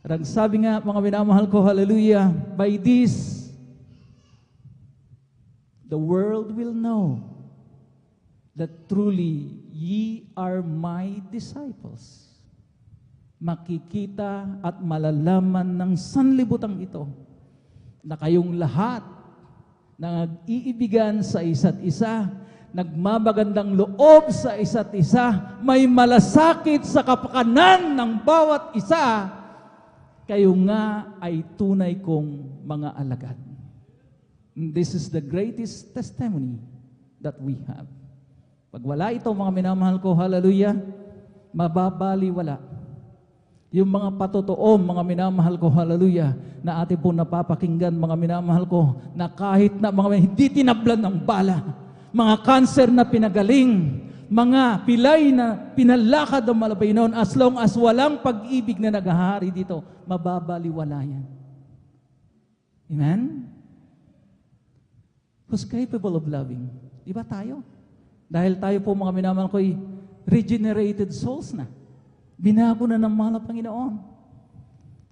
At ang sabi nga, mga minamahal ko, hallelujah, by this, the world will know that truly ye are my disciples. Makikita at malalaman ng sanlibutan ito na kayong lahat nag-iibigan sa isa't isa, nagmamagandang loob sa isa't isa, may malasakit sa kapakanan ng bawat isa, kayo nga ay tunay kong mga alagad. This is the greatest testimony that we have. Pag wala ito, mga minamahal ko, hallelujah, mababaliwala. Yung mga patotoo, mga minamahal ko, hallelujah, na ating po napapakinggan, mga minamahal ko, na kahit na mga hindi tinablan ng bala, mga kanser na pinagaling, mga pilay na pinalakad ng malabay noon, as long as walang pag-ibig na naghahari dito, mababaliwala yan. Amen? Who's capable of loving? Di ba tayo? Dahil tayo po, mga minamahal ko, regenerated souls na. Binago na ng mahal na Panginoon.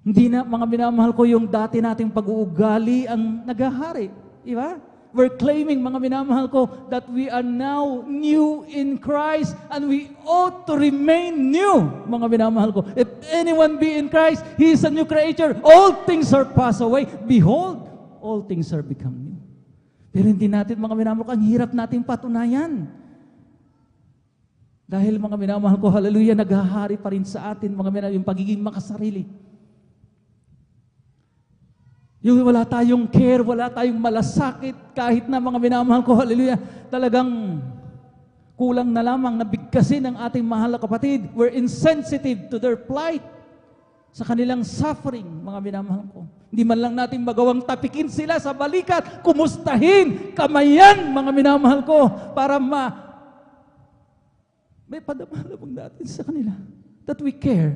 Hindi na, mga minamahal ko, yung dati nating pag-uugali ang naghahari. Diba? We're claiming, mga minamahal ko, that we are now new in Christ and we ought to remain new, mga minamahal ko. If anyone be in Christ, he is a new creature. All things are passed away. Behold, all things are become new. Pero hindi natin, mga minamahal ko, ang hirap nating patunayan. Dahil, mga minamahal ko, hallelujah, naghahari pa rin sa atin, mga minamahal, yung pagiging makasarili. Yung wala tayong care, wala tayong malasakit, kahit na, mga minamahal ko, hallelujah, talagang kulang na lamang nabigkasin ng ating mahal na kapatid. We're insensitive to their plight, sa kanilang suffering, mga minamahal ko. Hindi man lang natin magawang tapikin sila sa balikat, kumustahin, kamayan, mga minamahal ko, para may padamalabang natin sa kanila. That we care.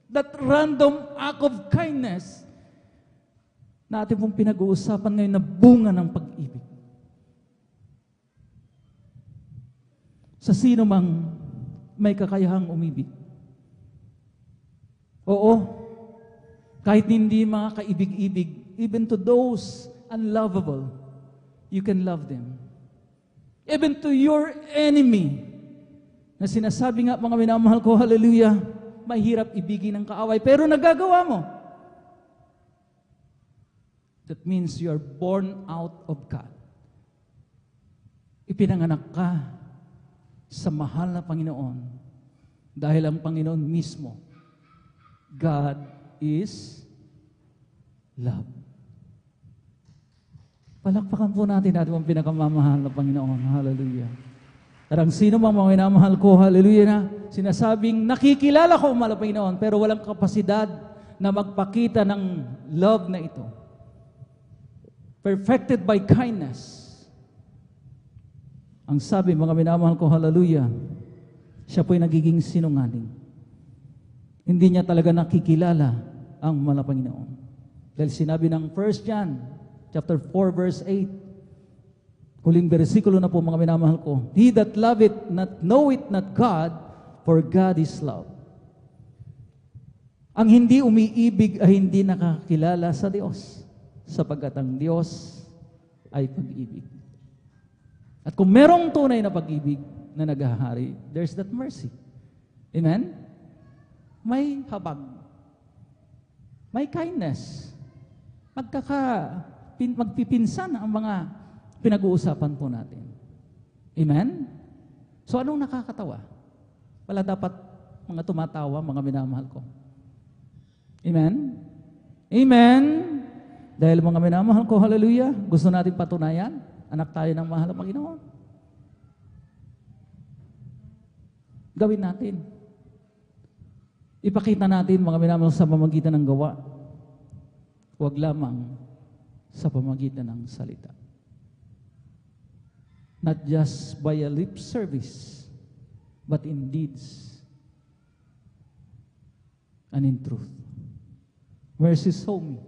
That random act of kindness na ating pong pinag-uusapan ngayon na bunga ng pag-ibig. Sa sino mang may kakayahang umibig. Oo, kahit hindi mga kaibig-ibig, even to those unlovable, you can love them. Even to your enemy, na sinasabi nga, mga minamahal ko, hallelujah, mahirap ibigin ng kaaway, pero nagagawa mo. That means you are born out of God. Ipinanganak ka sa mahal na Panginoon dahil ang Panginoon mismo, God is love. Palakpakan po natin ang pinakamamahal na Panginoon. Hallelujah. Tarang sino mang mga minamahal ko, hallelujah, na sinasabing, nakikilala ko ang mahal na Panginoon, pero walang kapasidad na magpakita ng love na ito. Perfected by kindness. Ang sabi, mga minamahal ko, hallelujah, siya po'y nagiging sinungaling. Hindi niya talaga nakikilala ang mahal na Panginoon. Dahil sinabi ng 1 John, chapter 4, verse 8, huling bersikulo na po, mga minamahal ko. He that loveth not knoweth not God, for God is love. Ang hindi umiibig ay hindi nakakilala sa Diyos, sapagkat ang Diyos ay pag-ibig. At kung merong tunay na pag-ibig na naghahari, there's that mercy. Amen? May habag. May kindness. Magpipinsan ang mga pinag-uusapan po natin. Amen? So anong nakakatawa? Wala dapat mga tumatawa, mga minamahal ko. Amen? Amen? Dahil mga minamahal ko, hallelujah, gusto natin patunayan, anak tayo ng mahal ng Panginoon. Gawin natin. Ipakita natin, mga minamahal, sa pamamagitan ng gawa. Huwag lamang sa pamamagitan ng salita. Not just by a lip service, but in deeds and in truth. Where's His home?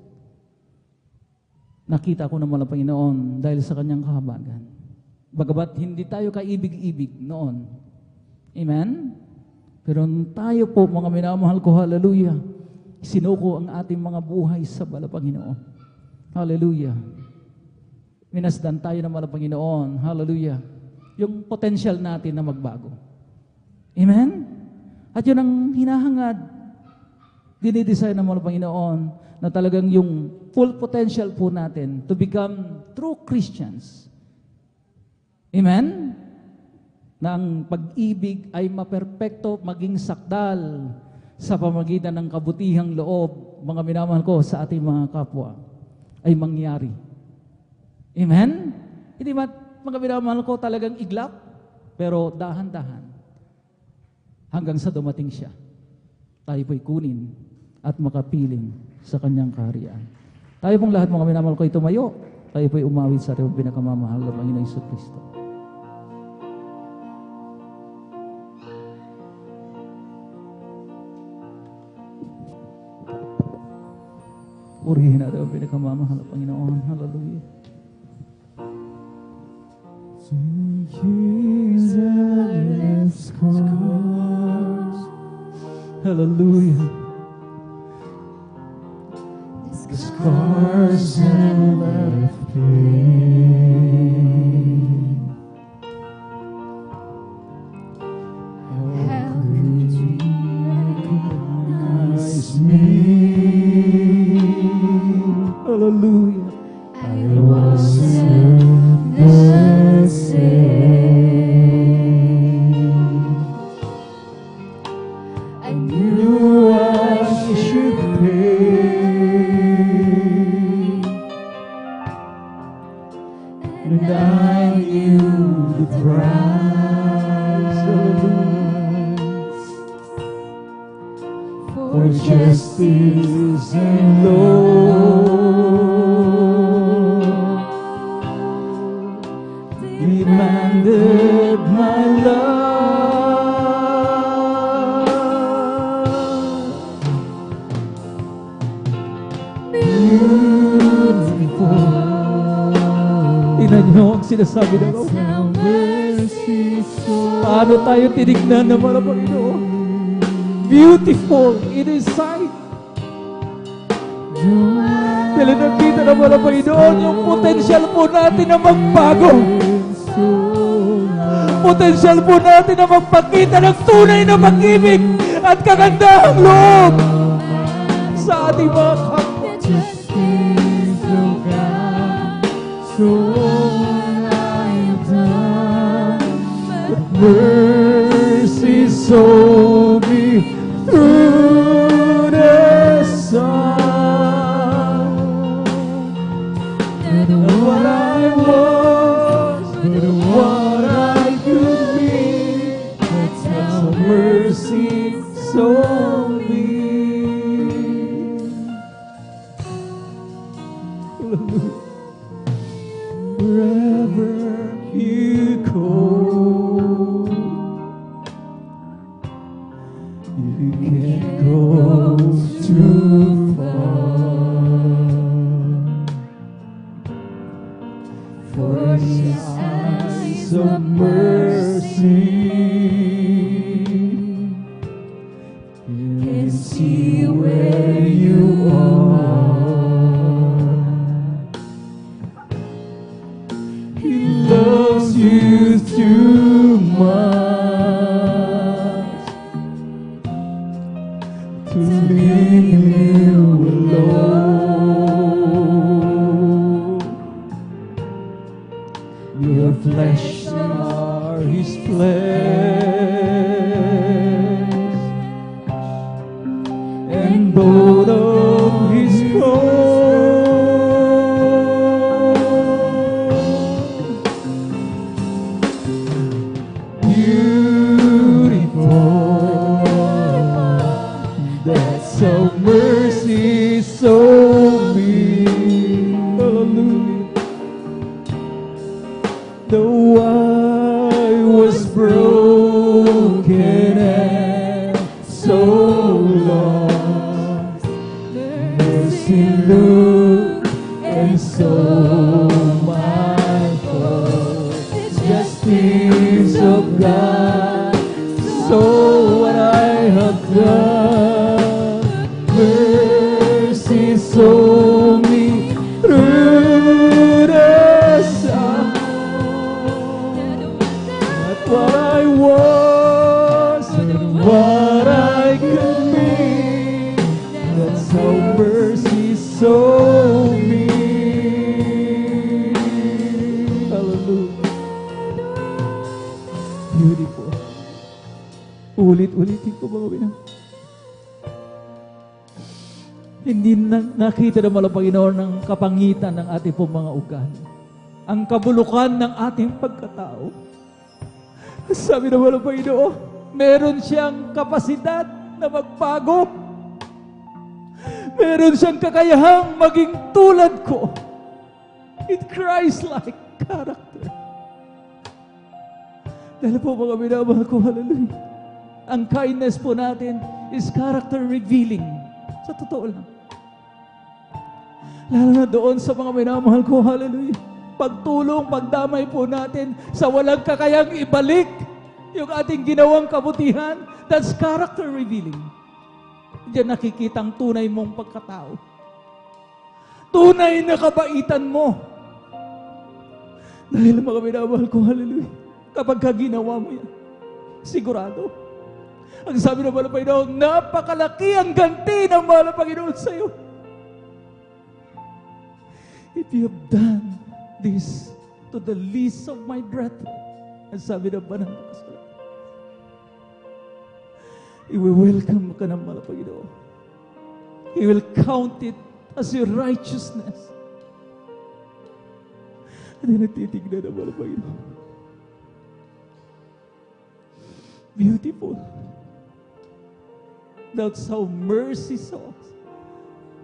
Nakita ko naman ang Panginoon dahil sa Kanyang kahabagan. Bagamat hindi tayo kaibig-ibig noon. Amen? Pero tayo po, mga minamahal ko, hallelujah, sinuko ang ating mga buhay sa bala Panginoon. Hallelujah. Minasdan tayo ng bala Panginoon. Hallelujah. Yung potential natin na magbago. Amen? At yun ang hinahangad. Dinidesign ng mga Panginoon na talagang yung full potential po natin to become true Christians. Amen? Na ang pag-ibig ay maperpekto, maging sakdal sa pamagitan ng kabutihang loob, mga minamahal ko, sa ating mga kapwa, ay mangyari. Amen? Hindi ba, mga minamahal ko, talagang iglap, pero dahan-dahan, hanggang sa dumating siya, tayo po'y kunin at makapiling sa kanyang kaharian. Tayo pong lahat, mga minamahal ko, tumayo, tayo po'y umawit sa ating pinakamamahal na Panginoon Jesucristo. Purihin natin ang pinakamamahal na Panginoon. Hallelujah. Hallelujah. The scars and left pain. How could you recognize me? Hallelujah. I wasn't the same. I knew I should pay, and I knew the price for justice and law. Demanded my love. Beautiful. Tingnan niyo ang sinasabi ng Lord. Paano tayo tinignan ng mga Panginoon? Beautiful in His sight. Dahil nakita ng mga Panginoon yung potensyal po natin na magbago. Potensyal po natin na magpakita ng tunay na pag-ibig at kagandahang loob sa ating mga kapwa. So I've done, but mercy saw me through the sun. Not what I was, but what I could be. That's how mercy saw me. Wherever you go, you can't go too far. For His eyes of mercy can see where you are. He loves you too much to leave you alone. Your flesh are are His flesh and bone of His beautiful. That's how mercy so me. Hallelujah. Though I was broken and so lost, mercy looked and saw my fault. Justice of God, so what I have done, mercy saw me through the sun. Not what I was and what I could be, that's how mercy saw me. Hallelujah. Beautiful. Ulit-ulitin ko mga binang. Hindi nakita naman ang Panginoon ng kapangitan ng ating pong mga ugali. Ang kabulukan ng ating pagkatao. Sabi naman ng Panginoon, meron siyang kapasidad na magbago. Meron siyang kakayahang maging tulad ko. In Christ-like character. Dahil po mga minamahal ko, hallelujah. Ang kindness po natin is character revealing. Sa totoo lang. Lalo na doon sa mga minamahal ko, hallelujah. Pagtulong, pagdamay po natin sa walang kakayang ibalik yung ating ginawang kabutihan, that's character revealing. Diyan nakikita ang tunay mong pagkatao. Tunay na kabaitan mo. Dahil mga minamahal ko, hallelujah, kapag ginawa mo yan, sigurado, ang sabi ng mahal na Panginoon, napakalaki ang ganti ng mahal na Panginoon sa iyo. If you have done this to the least of my brethren, ang sabi ng banal na kasulatan, i-welcome ka ng mahal na Panginoon. He will count it as your righteousness. At natitignan ng mahal na Panginoon. Beautiful. That's how mercy saw us.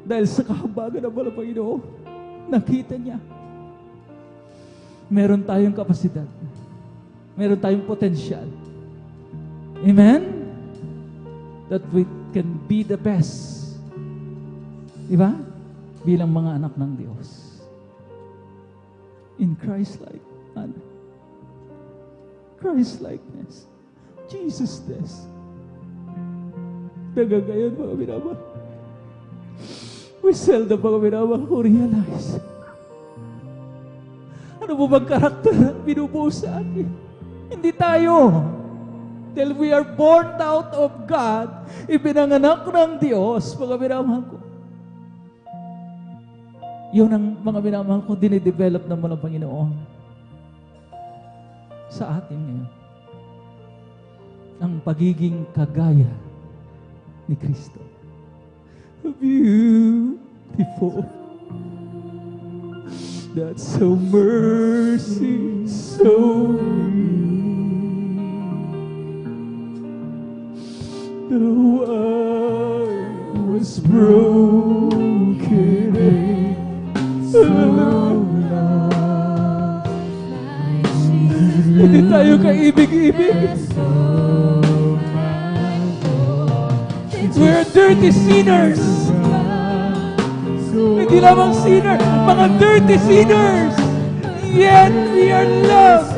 Dahil sa kahabagan ng mahal na Panginoon, nakita niya. Meron tayong kapasidad. Meron tayong potensyal. Amen? That we can be the best. Diba? Bilang mga anak ng Diyos. In Christ-like manner. Christ-likeness. Jesus-ness. Nagagayon mga minamahal. We seldom mga minamahal ko realize. Ano po bang karakter at binubuo sa atin? Hindi tayo. Till we are born out of God, ipinanganak ng Diyos, mga minamahal ko. Yun ang mga minamahal ko, dinidevelop naman ng Panginoon sa atin ngayon. Ang pagiging kagaya ni Kristo. Beautiful. That's so mercy, so me. Though I was broken and so lost, hindi tayo kaibig-ibig. We're dirty sinners. Hindi lamang sinner, mga dirty sinners. Yet we are loved.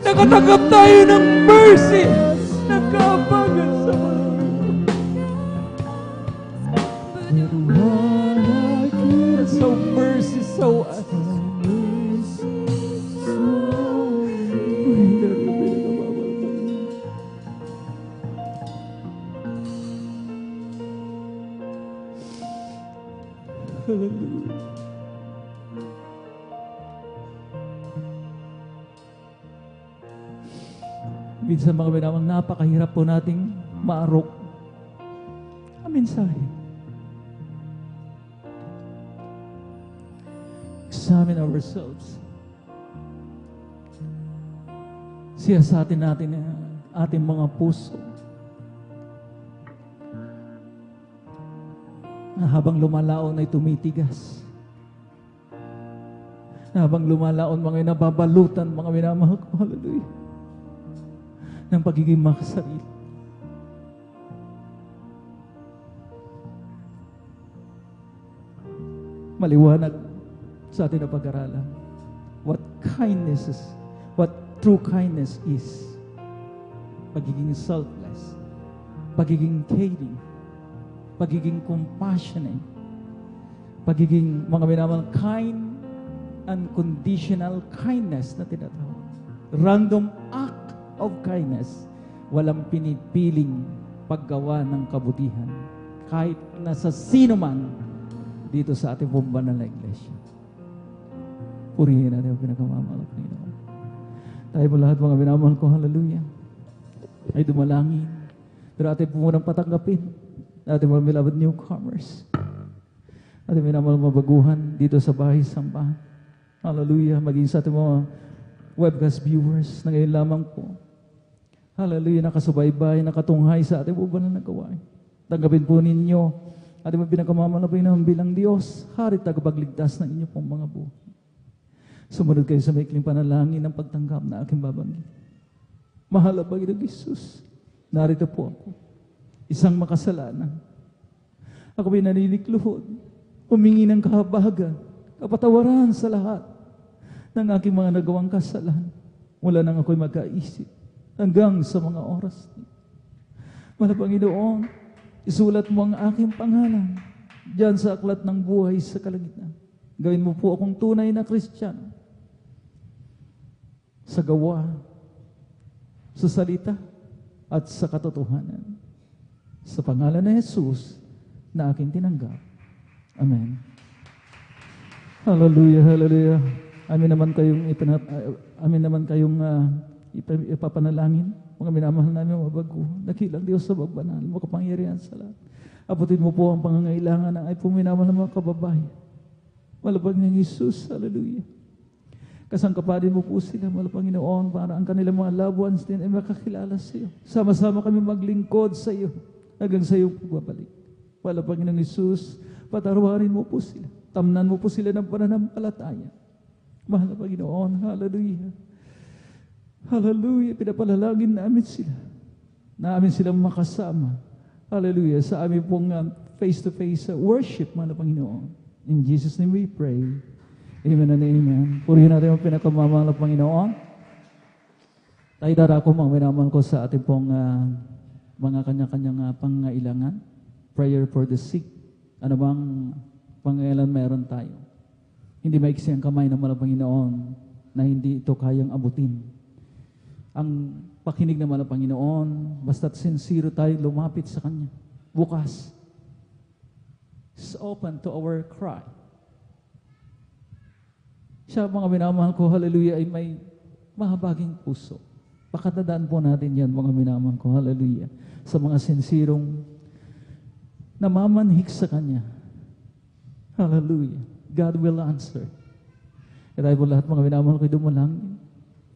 Nakatanggap tayo ng mercy. Nagkabagal sa mga. So mercy, so us. Hallelujah. Minsan mga binamang napakahirap po nating maarok ang mensahe. Examine ourselves. Siyasatin natin ang ating mga puso. Na habang lumalaon ay tumitigas. Na habang lumalaon, mga nababalutan, mga minamahal ko, hallelujah, ng pagiging makasarili. Maliwanag sa atin na pag-aralan what kindness is, what true kindness is. Pagiging selfless, pagiging caring, pagiging compassionate, pagiging mga minamahal kind, unconditional kindness na tinatawag. Random act of kindness. Walang pinipiling paggawa ng kabutihan. Kahit nasa sino man dito sa ating pong banal na iglesia. Purihin natin ang pinakamamahal ng Panginoon. Tayo po lahat mga minamahal ko, hallelujah, ay dumalangin. Pero ating po munang patanggapin ating mga beloved newcomers, ating minamahal mabaguhan dito sa bahay sambahan. Hallelujah, maging sa ating mga webcast viewers na ngayon lamang po. Hallelujah, nakasubaybay, nakatunghay sa ating buwan na nagawain. Tanggapin po ninyo ating mga pinakamamalapay naman bilang Diyos, hari tagapagligtas ng inyo pong mga buhay. Sumunod kayo sa maikling panalangin ng pagtanggap na aking babanggit. Mahal na Panginoong Jesus, narito po ako, isang makasalanan. Ako ay naninikluhod, humingi ng kahabagan, kapatawaran sa lahat ng aking mga nagawang kasalanan. Mula nang ako'y magkaisip hanggang sa mga oras. Mahal na Panginoon, isulat mo ang aking pangalan diyan sa aklat ng buhay sa kalagitnaan. Gawin mo po akong tunay na Kristiyano sa gawa, sa salita, at sa katotohanan. Sa pangalan ni Jesus na aking tinanggap. Amen. Hallelujah, hallelujah. Amin naman kayong ipapanalangin. Mga minamahal namin mga bago. Dakilang Diyos sa magbanal, makapangyarihan sa lahat. Abutin mo po ang pangangailangan ng ay puminamahal ng mga kababayan. Malapag ng Jesus, hallelujah. Kasangkaparin mo po sila, mahal Panginoon, para ang kanilang mga loved ones din ay makakilala sa iyo. Sama-sama kami maglingkod sa iyo hanggang sa iyong pagbabalik. Mahal Panginoon Jesus, patawarin mo po sila. Tamnan mo po sila ng pananampalataya. Mahal na Panginoon, hallelujah. Hallelujah, pinapalalangin namin sila. Namin silang makasama. Hallelujah, sa amin pong face-to-face worship, mahal na Panginoon. In Jesus' name we pray. Amen and amen. Purihin natin ang pinakamamahal na Panginoon. Tayo darako mga minamahal ko sa ating pong mga kanya-kanyang pangailangan. Prayer for the sick. Ano bang pangailan meron tayo? Hindi maiksi ang kamay ng malang Panginoon na hindi ito kayang abutin. Ang pakinig ng malang Panginoon, basta't sincere tayo lumapit sa Kanya. Bukas. It's open to our cry. Siya mga minamahal ko, hallelujah, ay may mahabaging puso. Pakatandaan po natin yan, mga minamahal ko, hallelujah, sa mga sincirong namamanhik sa Kanya. Hallelujah. God will answer. Kaya tayo po lahat, mga minamahal ko, dumalangin.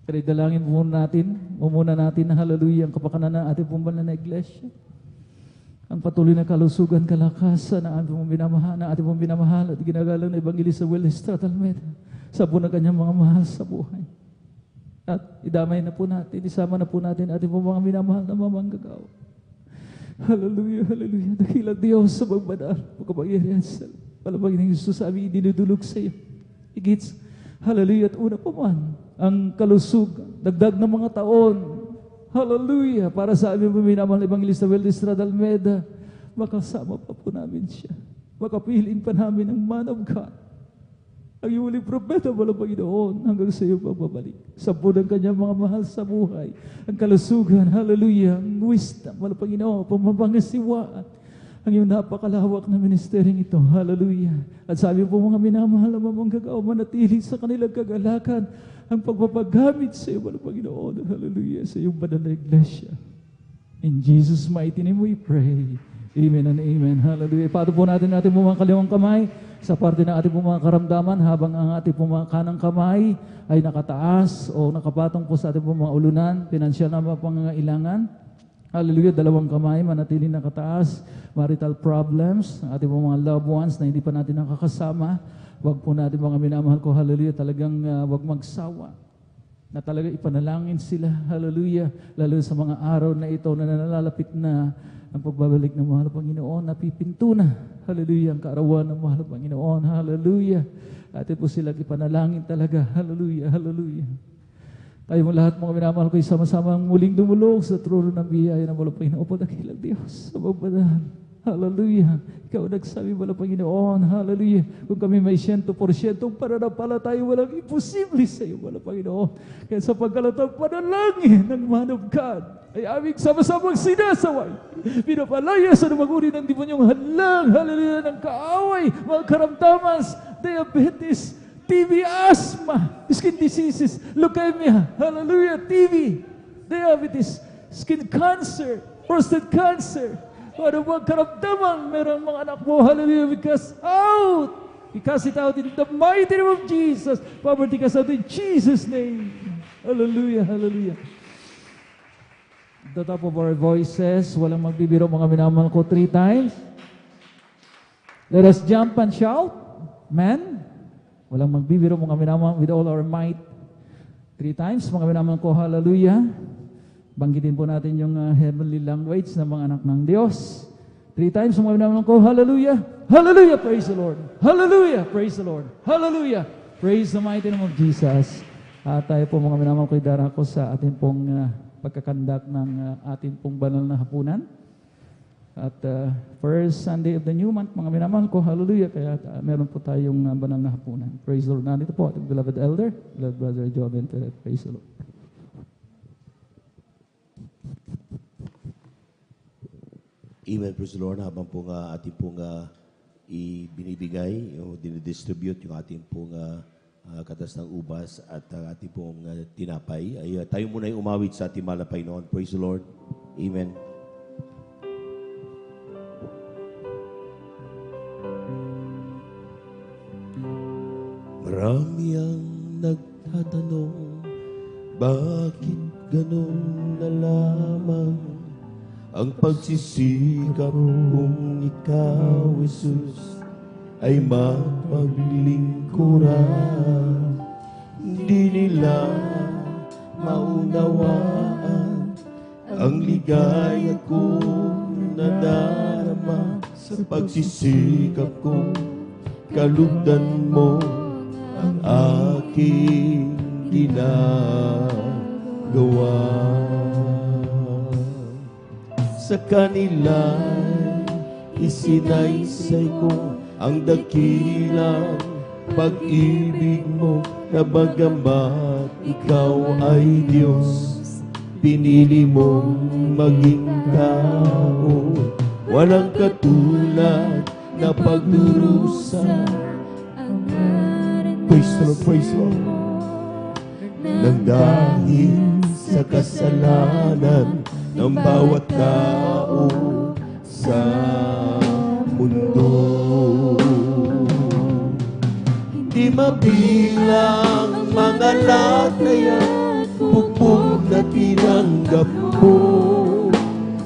Kaya dalangin muna natin na hallelujah, ang kapakanan ng ating pumbalan na iglesia. Ang patuloy na kalusugan, kalakasan ng ating pong binamahal at ginagalang na Evangelista Will Estrada Almeida sa buong na kanyang mga mahal sa buhay. At idamay na po natin, isama na po natin ating pong mga minamahal na mamanggagaw. Hallelujah, hallelujah. Dakilang Diyos sa magbanal, magkapangyarihan sa palapagin ng Jesus, sabi, dinudulog sa iyo. Higit, hallelujah, at una pa man, ang kalusugan, dagdag ng mga taon, hallelujah, para sa aming minamahal na Evangelista Will Estrada Almeida, makasama pa po namin siya. Makapiling pa namin ang man of God. Ang iuling propeta mo lang Panginoon hanggang sa iyong pagbabalik. Sa ng kanyang mga mahal sa buhay. Ang kalusugan, hallelujah, ang wisdom, walang Panginoon, pamapangasiwaan. ang iyong napakalawak na ministering ito. Hallelujah. At sabi po mga minamahal na mamang gagawa, manatili sa kanilang kagalakan ang pagpapagamit sa iyo, Panginoon. Hallelujah. Sa iyong banal na iglesia. In Jesus' mighty name we pray. Amen and amen. Hallelujah. Pato po natin po mga kaliwang kamay sa parte ng ating po mga karamdaman habang ang ating po mga kanang kamay ay nakataas o nakapatong po sa ating po mga ulunan, pinansyal na mga pangangailangan. Hallelujah. Dalawang kamay, manatili nakataas. Marital problems, ang ating po mga loved ones na hindi pa natin nakakasama. Huwag po natin mga minamahal ko, hallelujah, talagang huwag magsawa. Na talaga ipanalangin sila, hallelujah. Lalo sa mga araw na ito na nalalapit na ang pagbabalik ng mahal na Panginoon, napipinto na, hallelujah, ang kaarawan ng mahal na Panginoon, hallelujah. Atin po sila ipanalangin talaga, hallelujah, hallelujah. Tayo mo lahat mga minamahal ko, sama-sama muling dumulog sa trono ng biyaya ng mahal na Panginoon. O dakilang Diyos, sa magbanal. Hallelujah. Ikaw nagsabi wala Panginoon. Hallelujah. Kung kami may 100% pananampalataya, walang imposible sa iyo, wala Panginoon. Kaya sa pagkalatang panalangin ng man of God, ay aming sama-samang sinasaway. Pinapalaya sa namaguri ng demonyong hadlang. Hallelujah. Ng kaaway, mga karamdaman, diabetes, TB, asthma, skin diseases, leukemia, hallelujah, TB, diabetes, skin cancer, prostate cancer, ano bang karamdaman, meron mga anak mo, hallelujah, we cast out. We cast it out in the mighty name of Jesus. Poverty cast out in Jesus' name. Hallelujah, hallelujah. At the top of our voices, walang magbibiro mga minamahal ko 3 times. Let us jump and shout. Amen. Walang magbibiro mga minamahal with all our might. 3 times mga minamahal ko, hallelujah. Banggitin po natin yung heavenly language ng mga anak ng Diyos. 3 times mga minamahal ko, hallelujah. Hallelujah, praise the Lord. Hallelujah, praise the Lord. Hallelujah, praise the mighty name of Jesus. At tayo po mga minamahal ko, idarako sa ating pong pagkakandak ng ating pong banal na hapunan. At first Sunday of the new month, mga minamahal ko, hallelujah, kaya meron po tayong banal na hapunan. Praise the Lord. Nandito po ating beloved elder, beloved brother Joven. Praise the Lord. Amen, praise the Lord. Habang po nga ating po nga ibinibigay, o dinidistribute yung ating po nga katas ng ubas at ating po tinapay, ay tayo muna yung umawit sa ating mahal na Panginoon. Praise the Lord. Amen. Marami ang nagtatanong, bakit ganun na lamang ang pagsisikap kung ikaw, Jesus, ay mapaglingkuran. Hindi nila maunawaan ang ligaya kong nadarama sa pagsisikap kong kalugdan mo ang aking ginagawa. Sa kanila isinaysay ko ang dakilang pag-ibig mo, na bagamat ikaw ay Diyos, pinili mong maging tao. Walang katulad na pagdurusa. Praise the Lord, praise the Lord. Nang dahil sa kasalanan ng bawat tao sa mundo, hindi mabilang mga lataya, pupog na tinanggap mo.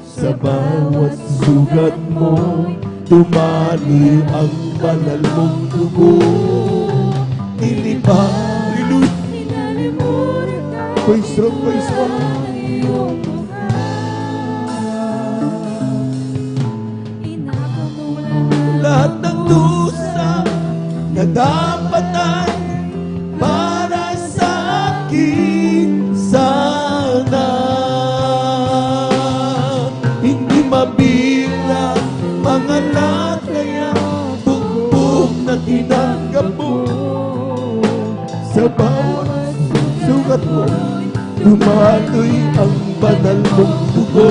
Sa bawat sugat mo, tumali ang banal mong dugo. Nilipad, praise the Lord, praise the Lord. Lahat ng dusa na dapat ay para sa akin sana. Hindi mabilang mga lataya, bugbog na tinanggap mo. Sa bawat sugat mo, dumaloy ang banal mong dugo.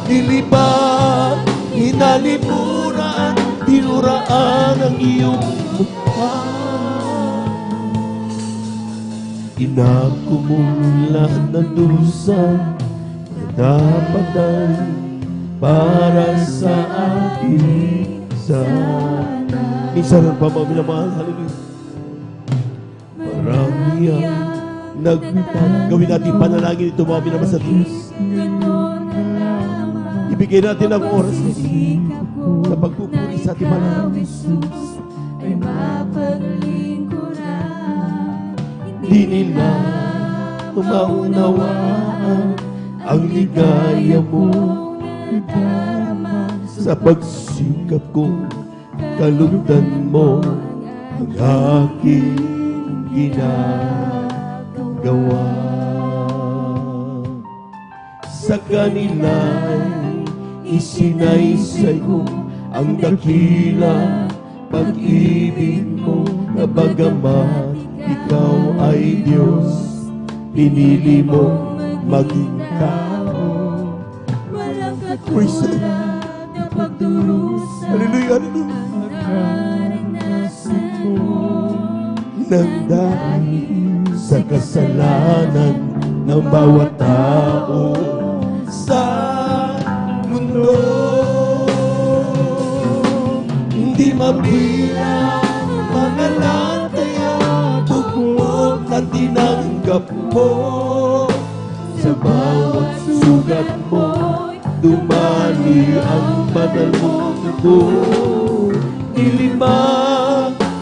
Nilibad, Inalimura at tinuraan ang iyong mukha. Inako mo lahat ng dusa na dapat ay para sa akin sana. Minsan pa mga minamahal, hallelujah. Marami ang nagpipag. Gawin natin panalangin ito mga minamahal sa Diyos. Ibigay natin ang oras sa pagpupuri sa ating manalangin. Di nila maunawaan ang ligaya mo sa pagsikap ko, kalugdan mo ang aking ginagawa. Sa kanila'y isinaysay ko ang dakila pag-ibig mo, na bagamat ikaw ay Diyos, pinili mo maging tao. Walang katulad na pagdurusa, hallelujah, nang dahil sa kasalanan ng bawat tao sa mundo. Hindi mabilang mga latay at bukbok na tinanggap mo. Sa bawat sugat mo, dumali ang banal mong dugo. Ilima,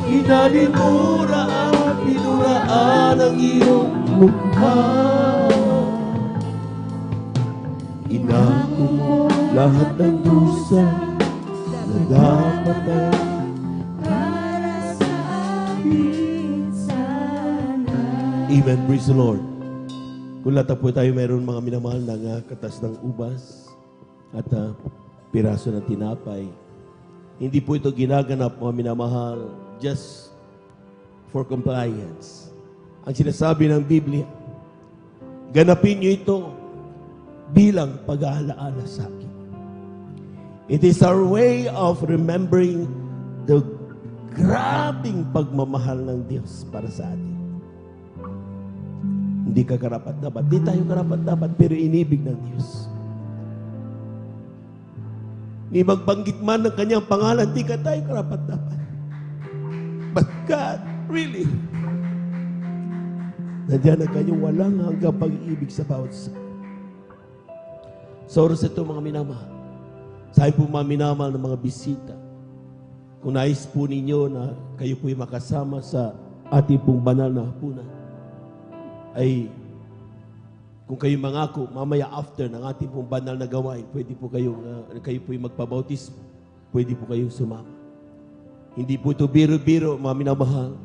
inalimura at pinuraan ang iyong mukha. Inako mo lahat ng dusa na dapat ay para sa akin sana. Amen. Praise the Lord. Kung lahat po tayo mayroon mga minamahal na katas ng ubas at piraso ng tinapay, hindi po ito ginaganap mga minamahal just for compliance. Ang sinasabi ng Biblia, ganapin niyo ito bilang pag-aalaala sa akin. It is our way of remembering the grabing pagmamahal ng Diyos para sa atin. Hindi ka karapat-dapat. Di tayo karapat-dapat, pero inibig ng Diyos. Ni magbanggit man ng kanyang pangalan, di ka tayo karapat-dapat. But God, really, nandiyan ang kanyang walang hanggang pag-ibig sa bawat isa. Sa oras ito, mga minamahal, sa po mga minamahal ng mga bisita, kung nais po ninyo na kayo po'y makasama sa ating pong banal na hapunan, ay kung kayo mangako, mamaya after ng ating pong banal na gawain, pwede po kayo po'y magpabautismo, pwede po kayong sumama. Hindi po ito biro-biro, mga minamahal.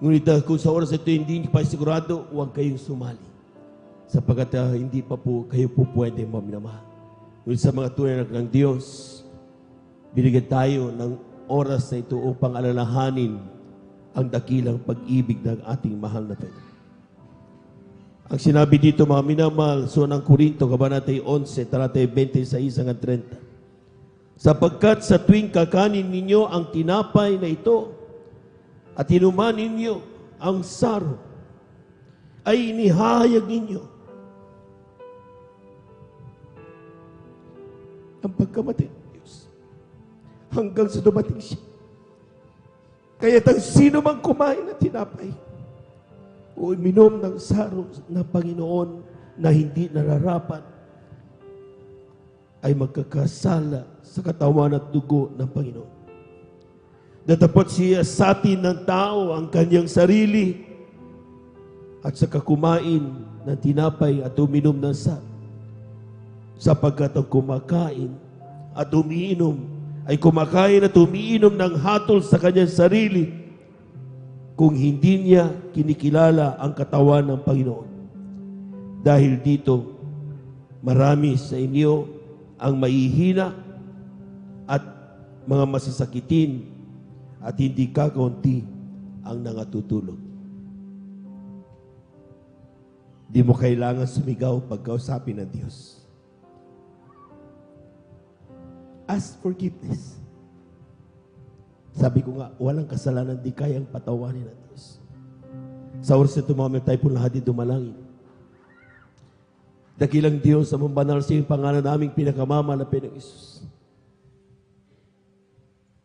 Ngunit kung sa oras ito hindi pa sigurado, huwag kayong sumali. Sapagkat hindi pa po kayo po pwede, mga minamahal. Ngunit sa mga tunay ng Diyos, binigyan tayo ng oras na ito upang alalahanin ang dakilang pag-ibig ng ating mahal na Panginoon. Ang sinabi dito, mga minamahal, sa unang Korinto, kabanata 11, talata 26 hanggang 30. Sapagkat sa tuwing kakanin ninyo ang tinapay na ito at inuman ninyo ang saro, ay inihahayag ninyo ang pagkamatay ng Diyos hanggang sa dumating siya. Kaya't ang sino mang kumain ng tinapay o uminom ng saro ng Panginoon na hindi nararapat ay magkakasala sa katawan at dugo ng Panginoon. Datapot siya sa atin ng tao ang kanyang sarili at saka kumain ng tinapay at uminom ng saro, sapagkat ang kumakain at umiinom ay kumakain at umiinom ng hatol sa kanyang sarili kung hindi niya kinikilala ang katawan ng Panginoon. Dahil dito, marami sa inyo ang maihina at mga masasakitin at hindi kakaunti ang nangatutulog. Di mo kailangan sumigaw pagkausapin ng Diyos. ask forgiveness. Sabi ko nga, walang kasalanan di kayang patawarin ng Diyos. Sa oras na tumamil tayo po lahat dumalangin. Dakilang Diyos, sa banal sa iyong pangalan naming pinakamamahal na Panginoong Isus.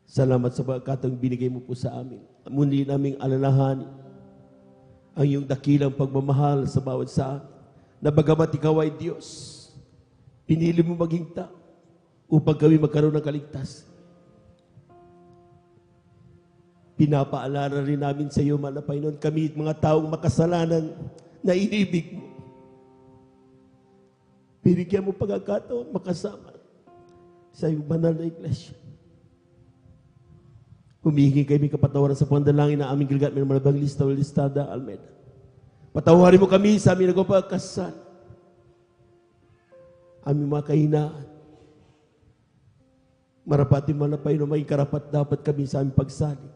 Salamat sa pagkatang binigay mo po sa amin. Muli naming alalahanin ang iyong dakilang pagmamahal sa bawat sa amin. Na bagamat ikaw ay Diyos, pinili mo maging tao upang kami magkaroon ng kaligtasan. Pinapaalala rin namin sa iyo, mahal na Panginoon, kami mga taong makasalanan na inibig mo. Binigyan mo pagkakataon makasama sa iyong banal na iglesia. Humihingi kami kapatawaran sa pandalangin na aming gilgat ng mga Evangelista Listada Almeida. Patawarin mo kami sa aming nagpapagkasal. Aming mga kahinaan. Marapatin mo na Panginoon, may karapat dapat kami sa aming pagsaling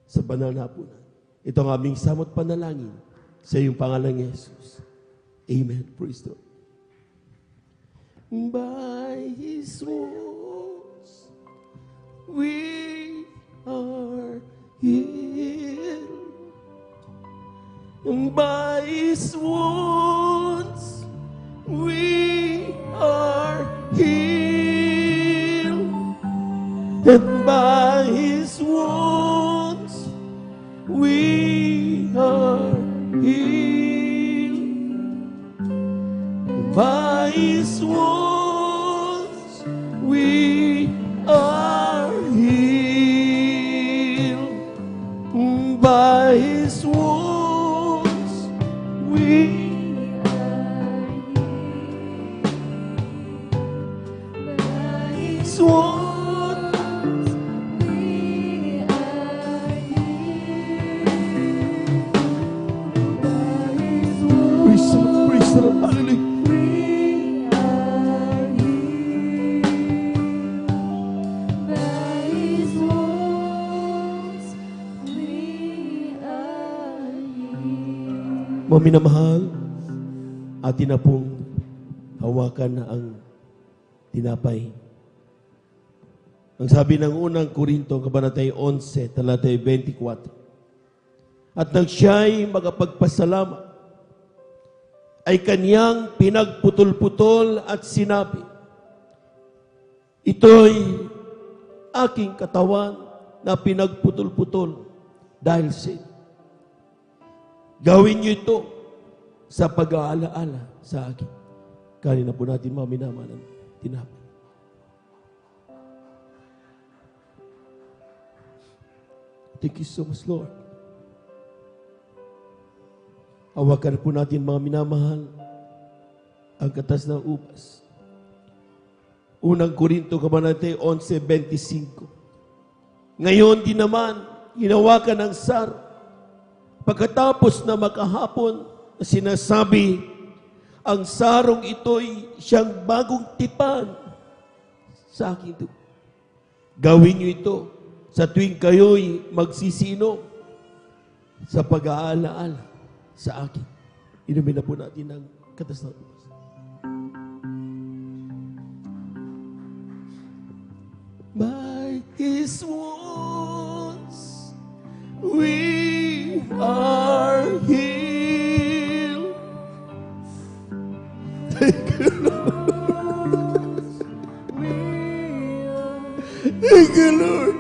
sa banal na hapunan. Ito ang aming samot panalangin sa iyong pangalang Jesus. Amen. Praise the Lord. By His wounds we are healed. By His wounds we are healed. And by His wounds we are healed. By His wounds we are healed. By His wounds we are healed. By His wounds we are healed. By His wounds. Praise the Lord. Hallelujah. Mga minamahal, atin na pong hawakan ang tinapay. Ang sabi ng unang Korinto, kabanatay 11, talatay 24. At nang siya'y magpagpasalamat, ay kanyang pinagputol-putol at sinabi, ito'y aking katawan na pinagputol-putol dahil sa inyo. Gawin niyo ito sa pag-aalaala sa akin. Kanina po natin mga minamahal tinapay. Thank you so much, Lord. Hawakan po natin mga minamahal ang katas ng ubas. Unang Korinto, kabanatay 11:25. Ngayon din naman, hinawakan ng saro. Pagkatapos na makahapon, sinasabi, ang sarong ito'y siyang bagong tipan sa aking dugo. Gawin niyo ito sa tuwing kayo'y magsisinom sa pag-aalaala sa akin. Inumin na po natin ang katas ng ubas. By His wounds we are healed. Thank you, Lord. Thank you, Lord.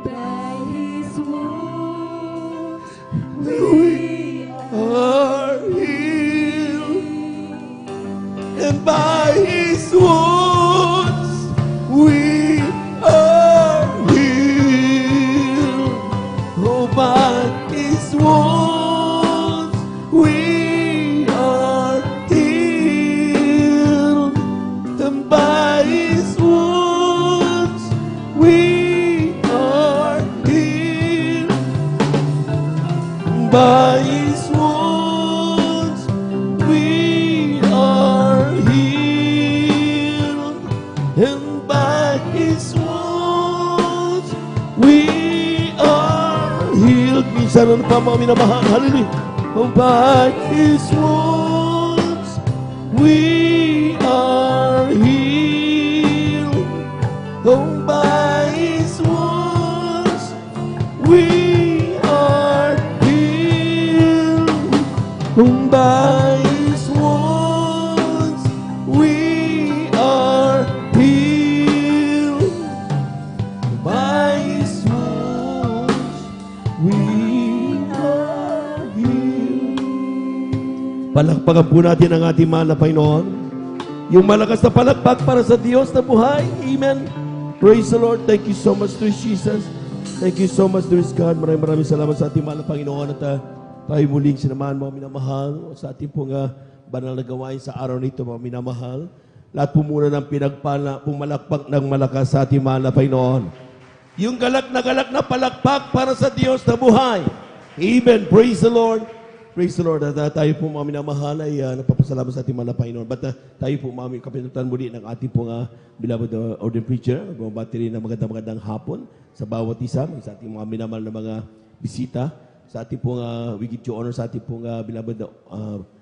By His wounds We are healed. And by His wounds we are healed. Oh, by His wounds we are healed. And by His wounds we are healed. By His wounds we are healed. And by His wounds we are healed. Minsan ano pa mga minamahal, hallelujah. Oh, by His wounds we are healed. Palakpakan po natin ang ating mahal na Panginoon. Yung malakas na palakpak para sa Diyos na buhay. Amen. Praise the Lord. Thank you so much to Jesus. Thank you so much to God. Maraming salamat sa ating mahal na Panginoon at tayo muling sinamahan mga minamahal sa ating pong banal na gawain sa araw nito mga minamahal. Lahat po muna ng pinagpala, pumalakpak ng malakas sa ating mahal na Panginoon. Yung galak na palakpak para sa Diyos na buhay. Amen. Praise the Lord. Praise the Lord. At tayo po mga minamahal ay napapasalamat sa ating mahal na Panginoon. But tayo po mga kapinutan muli ng ating pong beloved ordained preacher. Bumabati rin ng magandang hapon sa bawat isa, sa ating mga minamahal na mga bisita, sa ating pong we give you honor sa ating pong beloved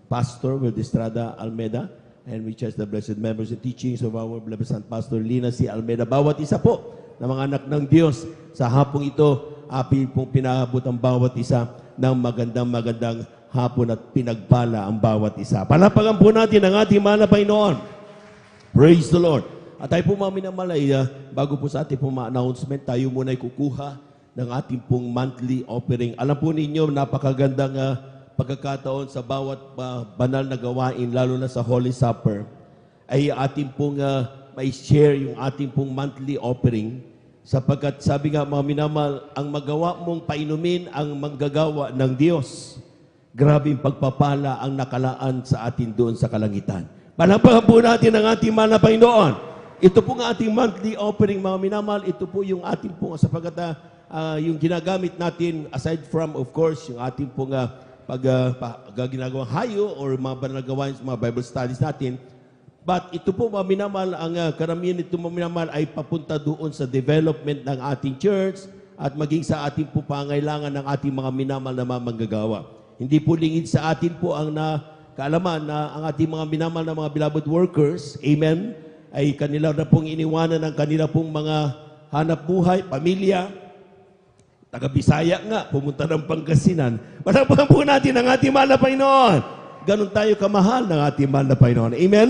Pastor Will Estrada Almeida, and we cherish the blessed members and teachings of our beloved Son Pastor Lina C. Almeida. Bawat isa po na mga anak ng Diyos sa hapong ito, api pong pinaabot ang bawat isa ng magandang hapon at pinagpala ang bawat isa. Palapagan po natin ang ating mahal na Panginoon. Praise the Lord. At tayo po mga minamalay, bago po sa ating pong announcement, tayo muna ay kukuha ng ating pong monthly offering. Alam po ninyo, napakagandang pagkakataon sa bawat banal na gawain, lalo na sa Holy Supper, ay ating pong may share yung ating pong monthly offering, sapagkat sabi nga mga minamal, ang magawa mong painumin ang manggagawa ng Diyos. Grabing pagpapala ang nakalaan sa atin doon sa kalangitan. Palapakan po natin ang ating mahal na Panginoon. Ito po nga ating monthly offering mga minamal, ito po yung ating pong sapagkat yung ginagamit natin aside from of course yung ating pong ginagawang hayo or mga banal gawain sa mga Bible studies natin. But ito po mga minamal, ang karamihan nito mga minamal ay papunta doon sa development ng ating church at maging sa ating po pangailangan ng ating mga minamal na manggagawa. Hindi po lingid sa atin po ang kaalaman na ang ating mga minamal na mga beloved workers, amen, ay kanila na pong iniwanan ng kanila pong mga hanap buhay, pamilya, taga-Bisaya nga, pumunta ng Pangasinan. Palapakan po natin ang ating mahal na Panginoon. Ganon tayo kamahal ng ating mahal na Panginoon. Amen?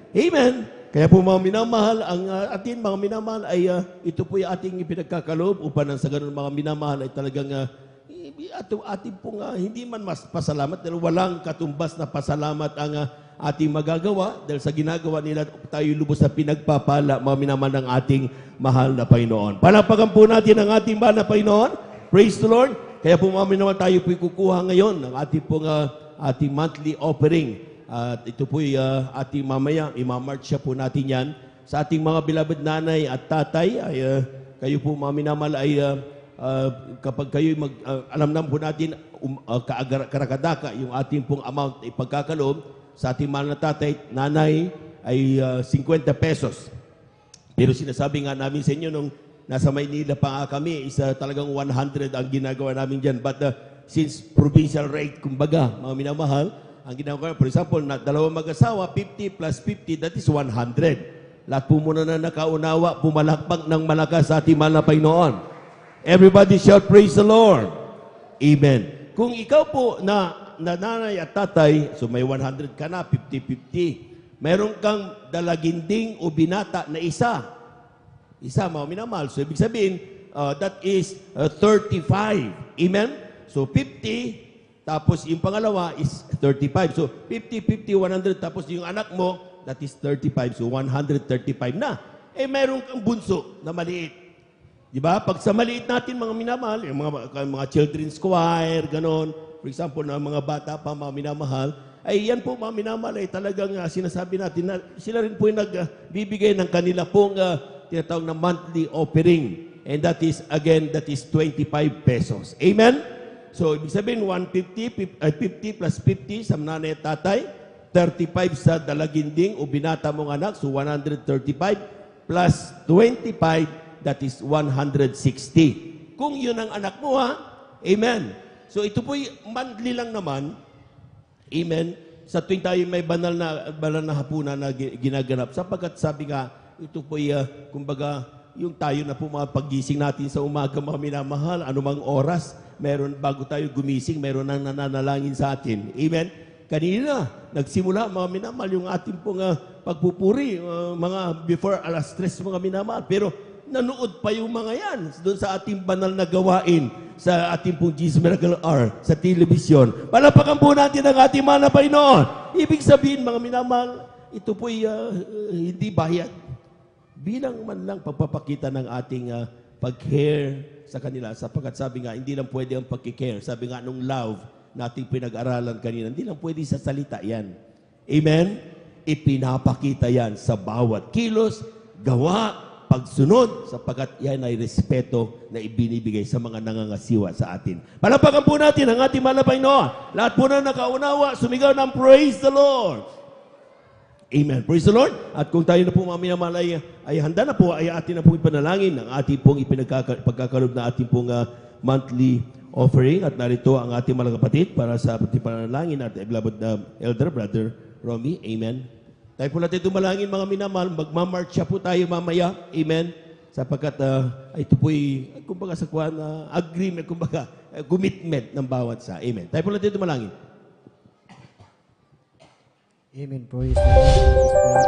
Amen. Kaya po mga minamahal, ang ating mga minamahal ay ito po yung ating ipinagkakaloob upang sa ganon mga minamahal ay talagang ating pong hindi man mas pasalamat dahil walang katumbas na pasalamat ang ating magagawa dahil sa ginagawa nila tayo lubos na pinagpapala mga minamahal ng ating mahal na Panginoon. Palapakan po natin ang ating mahal na Panginoon. Praise the Lord. Kaya po mga minamahal tayo po kukuha ngayon ng ating pong ating monthly offering. At ito po ating mamaya, imamarch siya po natin yan. Sa ating mga beloved nanay at tatay, ay, kayo po mga minamahal ay kapag kayo alam naman po natin karakadaka yung ating pong amount ipagkakaloob sa ating mahal na tatay, nanay ay 50 pesos. Pero sinasabi nga namin sa inyo nung nasa Maynila pa kami, isa talagang 100 ang ginagawa namin dyan. But since provincial rate, kumbaga, mga minamahal, ang ginagawa, for example, na dalawang mag-asawa, 50 plus 50, that is 100. Lahat po muna na nakaunawa, pumalakpak ng malakas sa ating mahal na Panginoon. Everybody shout, praise the Lord. Amen. Kung ikaw po na nanay at tatay, so may 100 ka na, 50-50. Meron kang dalaginding o binata na isa. Isa, mga minamahal. So, ibig sabihin, that is 35. Amen? So, 50, tapos yung pangalawa is 35. So, 50, 100, tapos yung anak mo, that is 35. So, 135 na. Eh, meron kang bunso na maliit. Diba? Pag sa maliit natin, mga minamahal, yung mga children's choir, ganon, for example, na mga bata pa, mga minamahal, ay yan po, mga minamahal, ay talagang sinasabi natin na sila rin po yung nagbibigay ng kanila pong tinatawag na monthly offering. And that is, again, that is 25 pesos. Amen? So, ibig sabihin, 50 plus 50 sa nanay at tatay, 35 sa dalaginding o binata mong anak, so 135 plus 25, that is 160. Kung yun ang anak mo, amen. So ito po monthly lang naman, amen, sa tuwing tayo may banal na hapunan na ginaganap. Sapagkat sabi nga, ito po kumbaga, yung tayo na po mga paggising natin sa umaga, mga minamahal, anumang oras, meron, bago tayo gumising, meron nang nananalangin sa atin. Amen. Kanina, nagsimula mga minamahal yung ating pong pagpupuri, mga before alas 3 mga minamahal. Pero nanood pa yung mga yan doon sa ating banal na gawain. sa ating pong Jesus Miracle Hour sa telebisyon. Palapakan po natin ang ating mahal na Panginoon. Ibig sabihin, mga minamahal, ito po'y hindi bayad. Bilang man lang pagpapakita ng ating pag-care sa kanila. Sapagkat sabi nga, hindi lang pwede ang pag-care. Sabi nga nung love na ating pinag-aralan kanina, hindi lang pwede sa salita yan. Amen? Ipinapakita yan sa bawat kilos, gawa, pagsunod, sapagkat yan ay respeto na ibinibigay sa mga nangangasiwa sa atin. Palapakan po natin ang ating mahal na Panginoon. Lahat po na nakaunawa, sumigaw ng praise the Lord. Amen. Praise the Lord. At kung tayo na po mga minamahal ay handa na po, ay atin na pong ipanalangin ang ating pong pagkakalob na ating pong monthly offering. At narito ang ating mga kapatid para sa ating panalangin at beloved elder, Brother Romy. Amen. Tayo po natin dumalangin mga minamahal. Magmamarcha po tayo mamaya. Amen. Sapagkat ito po'y, kumbaga sa kuwan, agreement, kumbaga, commitment ng bawat sa. Amen. Tayo po natin dumalangin. Amen. Praise the Lord.